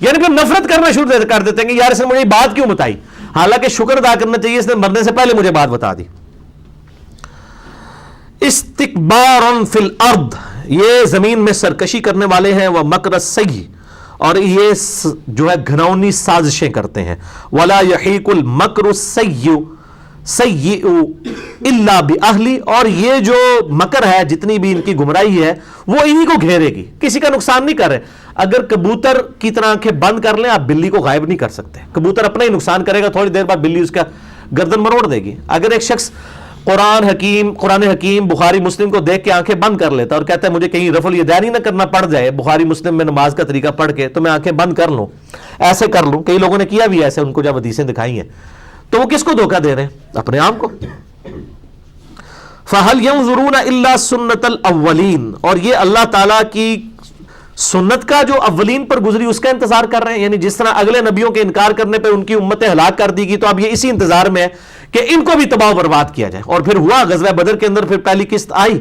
یعنی کہ نفرت کرنا شروع کر دیتے ہیں کہ یار اس نے مجھے بات کیوں بتائی، حالانکہ شکر ادا کرنا چاہیے اس نے مرنے سے پہلے مجھے بات بتا دی۔ استکبارا فی الارض، یہ زمین میں سرکشی کرنے والے ہیں، وہ مکر السیئ، اور یہ جو ہے گھناؤنی سازشیں کرتے ہیں، ولا یحیق المکر السیئ الا باہلی، اور یہ جو مکر ہے، جتنی بھی ان کی گمراہی ہے، وہ انہی کو گھیرے گی، کسی کا نقصان نہیں کر رہے۔ اگر کبوتر کی طرح آنکھیں بند کر لیں، آپ بلی کو غائب نہیں کر سکتے، کبوتر اپنا ہی نقصان کرے گا، تھوڑی دیر بعد بلی اس کا گردن مروڑ دے گی۔ اگر ایک شخص قرآن حکیم بخاری مسلم کو دیکھ کے آنکھیں بند کر لیتا اور کہتا ہے مجھے کہیں رفل یدانی نہ کرنا پڑ جائے بخاری مسلم میں نماز کا طریقہ پڑھ کے، تو میں آنکھیں بند کر لوں، ایسے کر لوں، کئی لوگوں نے کیا بھی ایسے، ان کو جب حدیثیں دکھائی ہیں، تو وہ کس کو دھوکہ دے رہے ہیں؟ اپنے آپ کو۔ فَهَلْ يَنظُرُونَ إِلَّا سُنَّةَ الْأَوَّلِينَ، اور یہ اللہ تعالیٰ کی سنت کا جو اولین پر گزری اس کا انتظار کر رہے ہیں، یعنی جس طرح اگلے نبیوں کے انکار کرنے پہ ان کی امتیں ہلاک کر دی گئی، تو اب یہ اسی انتظار میں ہے کہ ان کو بھی تباہ و برباد کیا جائے۔ اور پھر ہوا غزوہ بدر کے اندر، پھر پہلی قسط آئی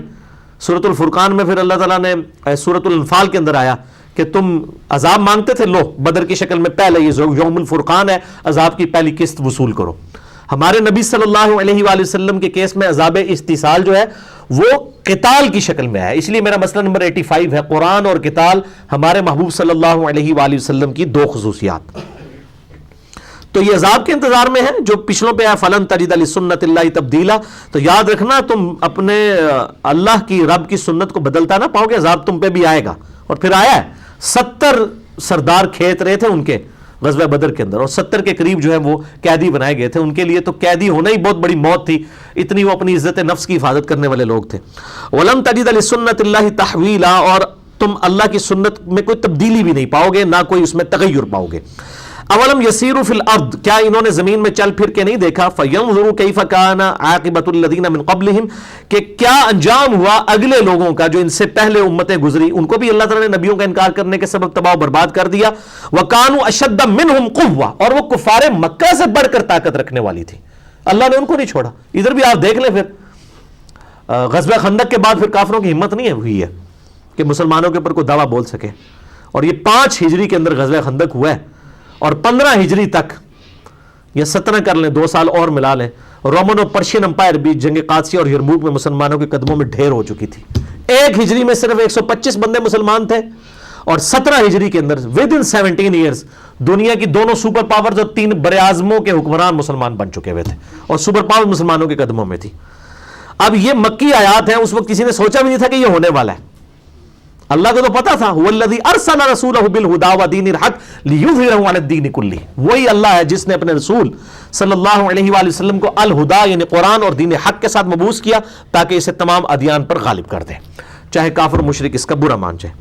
سورۃ الفرقان میں، پھر اللہ تعالیٰ نے سورۃ الانفال کے اندر آیا کہ تم عذاب مانگتے تھے، لو بدر کی شکل میں پہلے یہ یوم الفرقان ہے، عذاب کی پہلی قسط وصول کرو۔ ہمارے نبی صلی اللہ علیہ وآلہ وسلم کے کیس میں عذاب استیصال جو ہے وہ قتال کی شکل میں ہے، اس لیے میرا مسئلہ نمبر 85 ہے، قرآن اور قتال ہمارے محبوب صلی اللہ علیہ وآلہ وسلم کی دو خصوصیات۔ تو یہ عذاب کے انتظار میں ہے جو پچھلوں پہ ہے، فلن تجد لسنت اللہ تبدیلا، تو یاد رکھنا تم اپنے اللہ کی رب کی سنت کو بدلتا نہ پاؤ گے، عذاب تم پہ بھی آئے گا۔ اور پھر آیا ہے، 70 سردار کھیت رہے تھے ان کے غزوہ بدر کے اندر، اور 70 کے قریب جو ہے وہ قیدی بنائے گئے تھے، ان کے لیے تو قیدی ہونا ہی بہت بڑی موت تھی، اتنی وہ اپنی عزت نفس کی حفاظت کرنے والے لوگ تھے۔ وَلَن تَجِدَ لِسُنَّتِ اللَّهِ تَحْوِيلًا، اور تم اللہ کی سنت میں کوئی تبدیلی بھی نہیں پاؤ گے، نہ کوئی اس میں تغیر پاؤ گے۔ اولم یسیروا فی الارض، کیا انہوں نے زمین میں چل پھر کے نہیں دیکھا، فینظروا کیف کان عاقبۃ الذین من قبلہم، کہ کیا انجام ہوا اگلے لوگوں کا جو ان سے پہلے امتیں گزری، ان کو بھی اللہ تعالیٰ نے نبیوں کا انکار کرنے کے سبب تباہ و برباد کر دیا۔ وکانوا اشد منہم قوہ، اور وہ کفار مکہ سے بڑھ کر طاقت رکھنے والی تھی، اللہ نے ان کو نہیں چھوڑا۔ ادھر بھی آپ دیکھ لیں، پھر غزوہ خندق کے بعد پھر کافروں کی ہمت نہیں ہوئی ہے کہ مسلمانوں کے اوپر کوئی دعویٰ بول سکے، اور یہ 5 ہجری کے اندر غزوہ خندق ہوا ہے، اور 15 ہجری تک یا 17 کر لیں، 2 سال اور ملا لیں، رومن اور پرشین امپائر بھی جنگ قادسیہ اور یرموک میں مسلمانوں کے قدموں میں ڈھیر ہو چکی تھی۔ 1 ہجری میں صرف 125 بندے مسلمان تھے، اور 17 ہجری کے اندر ودن 17 ایئرز دنیا کی دونوں سپر پاورز اور 3 بر اعظموں کے حکمران مسلمان بن چکے ہوئے تھے، اور سپر پاور مسلمانوں کے قدموں میں تھی۔ اب یہ مکی آیات ہیں، اس وقت کسی نے سوچا بھی نہیں تھا کہ یہ ہونے والا ہے، اللہ کو تو پتا تھا، هو الذی ارسل رسولہ بالہدی ودین الحق لیظہرہ علی الدین کلہ، وہی اللہ ہے جس نے اپنے رسول صلی اللہ علیہ وآلہ وسلم کو الہدی یعنی قرآن اور دین حق کے ساتھ مبعوث کیا تاکہ اسے تمام ادیان پر غالب کر دے، چاہے کافر مشرک اس کا برا مان جائے۔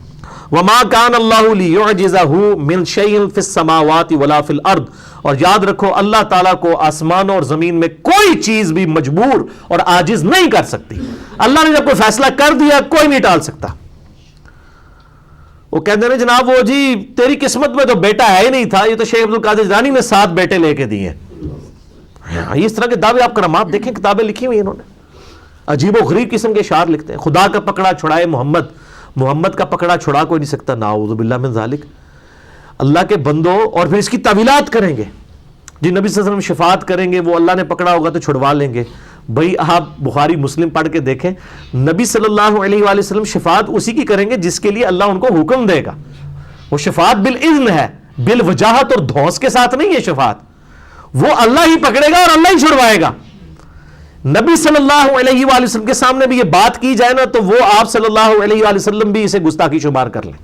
وما کان اللہ لیعجزہ من شیء فی السماوات ولا فی الارض، اور یاد رکھو اللہ تعالیٰ کو آسمانوں اور زمین میں کوئی چیز بھی مجبور اور عاجز نہیں کر سکتی۔ اللہ نے جب کوئی فیصلہ کر دیا کوئی نہیں ٹال سکتا۔ وہ کہتے ہیں جناب وہ جی تیری قسمت میں تو بیٹا ہے ہی نہیں تھا، یہ تو شیخ عبد القادر جیلانی نے 7 بیٹے لے کے دیے ہیں۔ اس طرح کے دعوے آپ کرامات دیکھیں، کتابیں لکھی ہوئی انہوں نے، عجیب و غریب قسم کے اشعار لکھتے ہیں، خدا کا پکڑا چھڑائے محمد کا پکڑا چھڑا کوئی نہیں سکتا، نعوذ باللہ من ذالک۔ اللہ کے بندوں، اور پھر اس کی تعویلات کریں گے، جی نبی صلی اللہ علیہ وسلم شفاعت کریں گے، وہ اللہ نے پکڑا ہوگا تو چھڑوا لیں گے۔ بھئی آپ بخاری مسلم پڑھ کے دیکھیں، نبی صلی اللہ علیہ وآلہ وسلم شفاعت اسی کی کریں گے جس کے لیے اللہ ان کو حکم دے گا۔ وہ شفاعت بالاذن ہے، بالوجاہت اور دھونس کے ساتھ نہیں ہے شفاعت، وہ اللہ ہی پکڑے گا اور اللہ ہی چھڑوائے گا۔ نبی صلی اللہ علیہ وآلہ وسلم کے سامنے بھی یہ بات کی جائے نا تو وہ آپ صلی اللہ علیہ وآلہ وسلم بھی اسے گستاخی شمار کر لیں،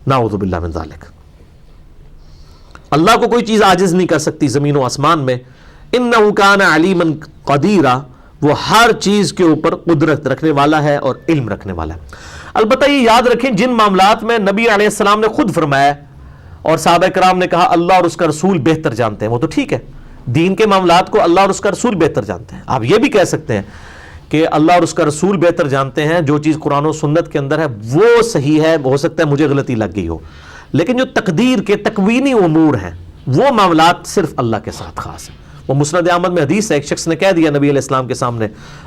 نعوذ باللہ من ذالک۔ اللہ کو کوئی چیز عاجز نہیں کر سکتی زمین و آسمان میں، انہ کان علیما قدیرا، وہ ہر چیز کے اوپر قدرت رکھنے والا ہے اور علم رکھنے والا ہے۔ البتہ یہ یاد رکھیں جن معاملات میں نبی علیہ السلام نے خود فرمایا اور صحابہ کرام نے کہا اللہ اور اس کا رسول بہتر جانتے ہیں، وہ تو ٹھیک ہے، دین کے معاملات کو اللہ اور اس کا رسول بہتر جانتے ہیں۔ آپ یہ بھی کہہ سکتے ہیں کہ اللہ اور اس کا رسول بہتر جانتے ہیں، جو چیز قرآن و سنت کے اندر ہے وہ صحیح ہے، ہو سکتا ہے مجھے غلطی لگ گئی ہو، لیکن جو تقدیر کے تکوینی امور ہیں وہ معاملات صرف اللہ کے ساتھ خاص ہیں۔ وہ مسند احمد میں حدیث ہے، ایک شخص نے کہہ دیا نبی علیہ السلام کے سامنے،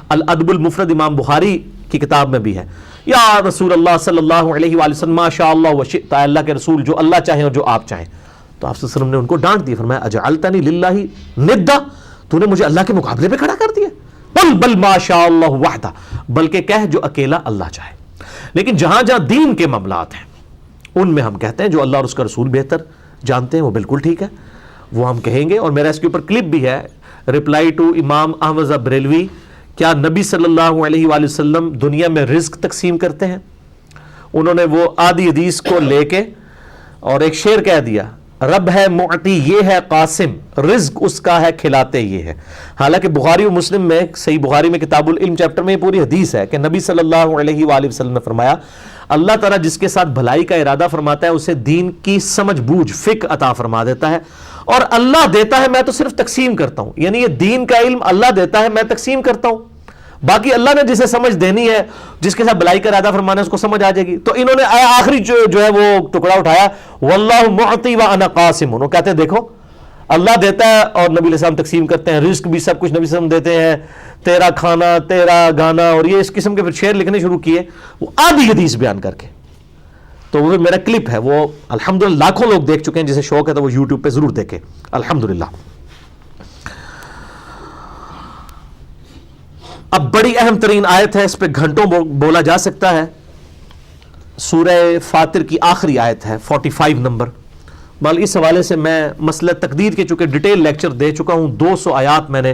الادب المفرد امام بخاری کی کتاب میں بھی ہے، یا رسول اللہ صلی اللہ علیہ وآلہ وسلم ما شاء اللہ وشئت، اللہ کے رسول جو اللہ چاہے اور جو آپ چاہیں. تو آپ صلی اللہ علیہ وسلم نے ان کو ڈانٹ دیا، فرمایا اجعلتنی للہ ندا، تو نے مجھے اللہ کے مقابلے پہ کھڑا کر دیا. قل بل ما شاء اللہ وحدہ، بلکہ کہہ جو اکیلا اللہ چاہے. لیکن جہاں جہاں دین کے معاملات ہیں ان میں ہم کہتے ہیں جو اللہ اور اس کا رسول بہتر جانتے ہیں وہ بالکل ٹھیک ہے، وہ ہم کہیں گے. اور میرا اس کے اوپر کلپ بھی ہے، رپلائی ٹو امام احمد بریلوی، کیا نبی صلی اللہ علیہ وآلہ وسلم دنیا میں رزق تقسیم کرتے ہیں؟ انہوں نے وہ آدھی حدیث کو لے کے اور ایک شعر کہہ دیا، رب ہے معطی یہ ہے قاسم، رزق اس کا ہے کھلاتے یہ ہے. حالانکہ بخاری و مسلم میں، صحیح بخاری میں کتاب العلم چیپٹر میں یہ پوری حدیث ہے کہ نبی صلی اللہ علیہ وآلہ وسلم نے فرمایا اللہ تعالیٰ جس کے ساتھ بھلائی کا ارادہ فرماتا ہے اسے دین کی سمجھ بوجھ فقہ عطا فرما دیتا ہے، اور اللہ دیتا ہے میں تو صرف تقسیم کرتا ہوں. یعنی یہ دین کا علم اللہ دیتا ہے، میں تقسیم کرتا ہوں، باقی اللہ نے جسے سمجھ دینی ہے، جس کے ساتھ بھلائی کا ارادہ فرمانا ہے اس کو سمجھ آ جائے گی. تو انہوں نے آخری جو ہے وہ ٹکڑا اٹھایا، واللہ معطی وانا قاسم. انہوں کہتے ہیں دیکھو اللہ دیتا ہے اور نبی علیہ السلام تقسیم کرتے ہیں، رزق بھی سب کچھ نبی صلی اللہ علیہ وسلم دیتے ہیں، تیرا کھانا تیرا گانا، اور یہ اس قسم کے پھر شعر لکھنے شروع کیے وہ آدھی حدیث بیان کر کے. تو وہ میرا کلپ ہے، وہ الحمدللہ لاکھوں لوگ دیکھ چکے ہیں، جسے شوق ہے تو وہ یوٹیوب پہ ضرور دیکھیں الحمدللہ. اب بڑی اہم ترین آیت ہے، اس پہ گھنٹوں بولا جا سکتا ہے. سورہ فاطر کی آخری آیت ہے 45 نمبر. بل اس حوالے سے میں مسئلہ تقدیر کے چونکہ ڈیٹیل لیکچر دے چکا ہوں، 200 آیات میں نے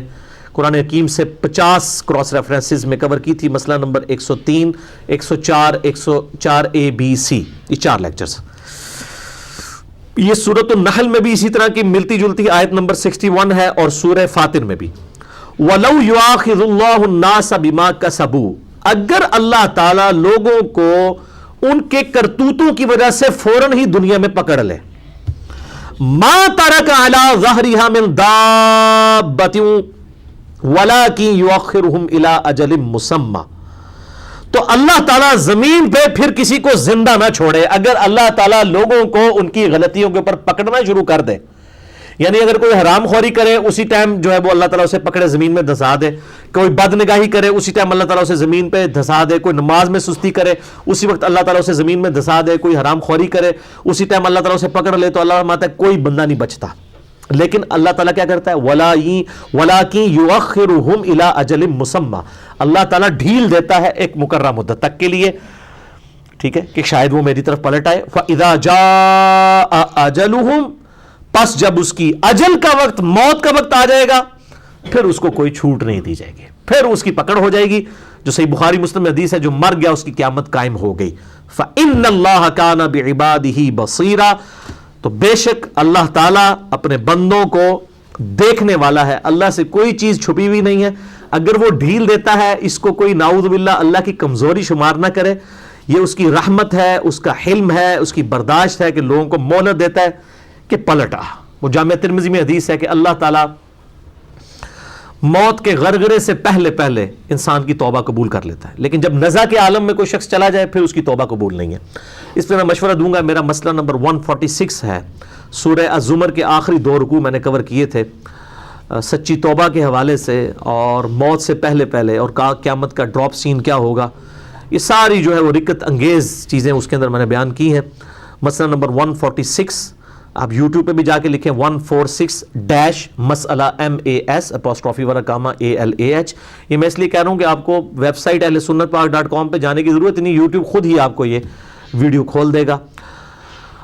قرآن حکیم سے 50 کراس ریفرنسز میں کور کی تھی. مسئلہ نمبر 103، 104، 104 A B C، یہ 4 لیکچرز. یہ سورۃ النحل میں بھی اسی طرح کی ملتی جلتی آیت نمبر 61 ہے، اور سورہ فاطر میں بھی. وَلَوْ يُؤَاخِذُ اللَّهُ النَّاسَ بِمَا كَسَبُوا، اگر اللہ تعالیٰ لوگوں کو ان کے کرتوتوں کی وجہ سے فوراً ہی دنیا میں پکڑ لے، مَا تَرَكَ عَلَى ظَهْرِهَا مِن دَابَّةٍ وَلَكِنْ يُؤَخِّرُهُمْ إِلَىٰ أَجَلٍ مُّسَمًّى، تو اللہ تعالیٰ زمین پہ پھر کسی کو زندہ نہ چھوڑے اگر اللہ تعالیٰ لوگوں کو ان کی غلطیوں کے اوپر پکڑنا شروع کر دے. یعنی اگر کوئی حرام خوری کرے اسی ٹائم جو ہے وہ اللہ تعالیٰ اسے پکڑے زمین میں دھسا دے، کوئی بد نگاہی کرے اسی ٹائم اللہ تعالیٰ اسے زمین پہ دھسا دے، کوئی نماز میں سستی کرے اسی وقت اللہ تعالیٰ اسے زمین میں دھسا دے، کوئی حرام خوری کرے اسی ٹائم اللہ تعالیٰ اسے پکڑ لے، تو اللہ فرماتا ہے کوئی بندہ نہیں بچتا. لیکن اللہ تعالیٰ کیا کرتا ہے، وَلَٰكِن يُؤَخِّرُهُمْ إِلَىٰ أَجَلٍ مُّسَمًّى، اللہ تعالیٰ ڈھیل دیتا ہے ایک مقررہ مدت تک کے لیے، ٹھیک ہے، کہ شاید وہ میری طرف پلٹ آئے. فَإِذَا جَاءَ أَجَلُهُمْ، پس جب اس کی اجل کا وقت، موت کا وقت آ جائے گا، پھر اس کو کوئی چھوٹ نہیں دی جائے گی، پھر اس کی پکڑ ہو جائے گی. جو صحیح بخاری مسلم میں حدیث ہے، جو مر گیا اس کی قیامت قائم ہو گئی. فَإِنَّ اللَّهَ كَانَ بِعِبَادِهِ بَصِيرًا، تو بے شک اللہ تعالیٰ اپنے بندوں کو دیکھنے والا ہے، اللہ سے کوئی چیز چھپی ہوئی نہیں ہے. اگر وہ ڈھیل دیتا ہے اس کو کوئی نعوذ باللہ اللہ کی کمزوری شمار نہ کرے، یہ اس کی رحمت ہے، اس کا حلم ہے، اس کی برداشت ہے کہ لوگوں کو مہلت دیتا ہے کہ پلٹا. وہ جامع ترمذی میں حدیث ہے کہ اللہ تعالیٰ موت کے غرغرے سے پہلے انسان کی توبہ قبول کر لیتا ہے، لیکن جب نزع کے عالم میں کوئی شخص چلا جائے پھر اس کی توبہ قبول نہیں ہے. اس پہ میں مشورہ دوں گا، میرا مسئلہ نمبر 146 ہے، سورہ الزمر کے آخری 2 رکوع میں نے کور کیے تھے سچی توبہ کے حوالے سے، اور موت سے پہلے اور قیامت کا ڈراپ سین کیا ہوگا. یہ ساری جو ہے وہ رکت انگیز چیزیں اس کے اندر میں نے بیان کی ہیں. مسئلہ نمبر 146 آپ یوٹیوب پہ بھی جا کے لکھیں 146- مسئلہ MAS' والا کامہ ALAH. یہ میں اس لیے کہہ رہا ہوں کہ آپ کو ویب سائٹ ahlsunnatpark.com پہ جانے کی ضرورت نہیں، یوٹیوب خود ہی آپ کو یہ ویڈیو کھول دے گا.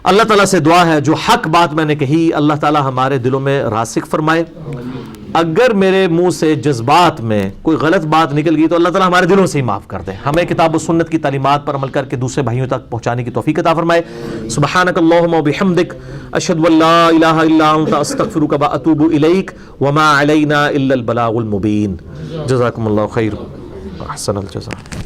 اللہ تعالیٰ سے دعا ہے جو حق بات میں نے کہی اللہ تعالیٰ ہمارے دلوں میں راسخ فرمائے. اگر میرے منہ سے جذبات میں کوئی غلط بات نکل گئی تو اللہ تعالیٰ ہمارے دلوں سے ہی معاف کر دے. ہمیں کتاب و سنت کی تعلیمات پر عمل کر کے دوسرے بھائیوں تک پہنچانے کی توفیق عطا فرمائے. سبحانک اللہم و بحمدک، اشہد ان لا الہ الا انت، استغفرک و اتوب الیک، وما علینا الا البلاغ المبین. جزاکم اللہ خیر، احسن الجزاء.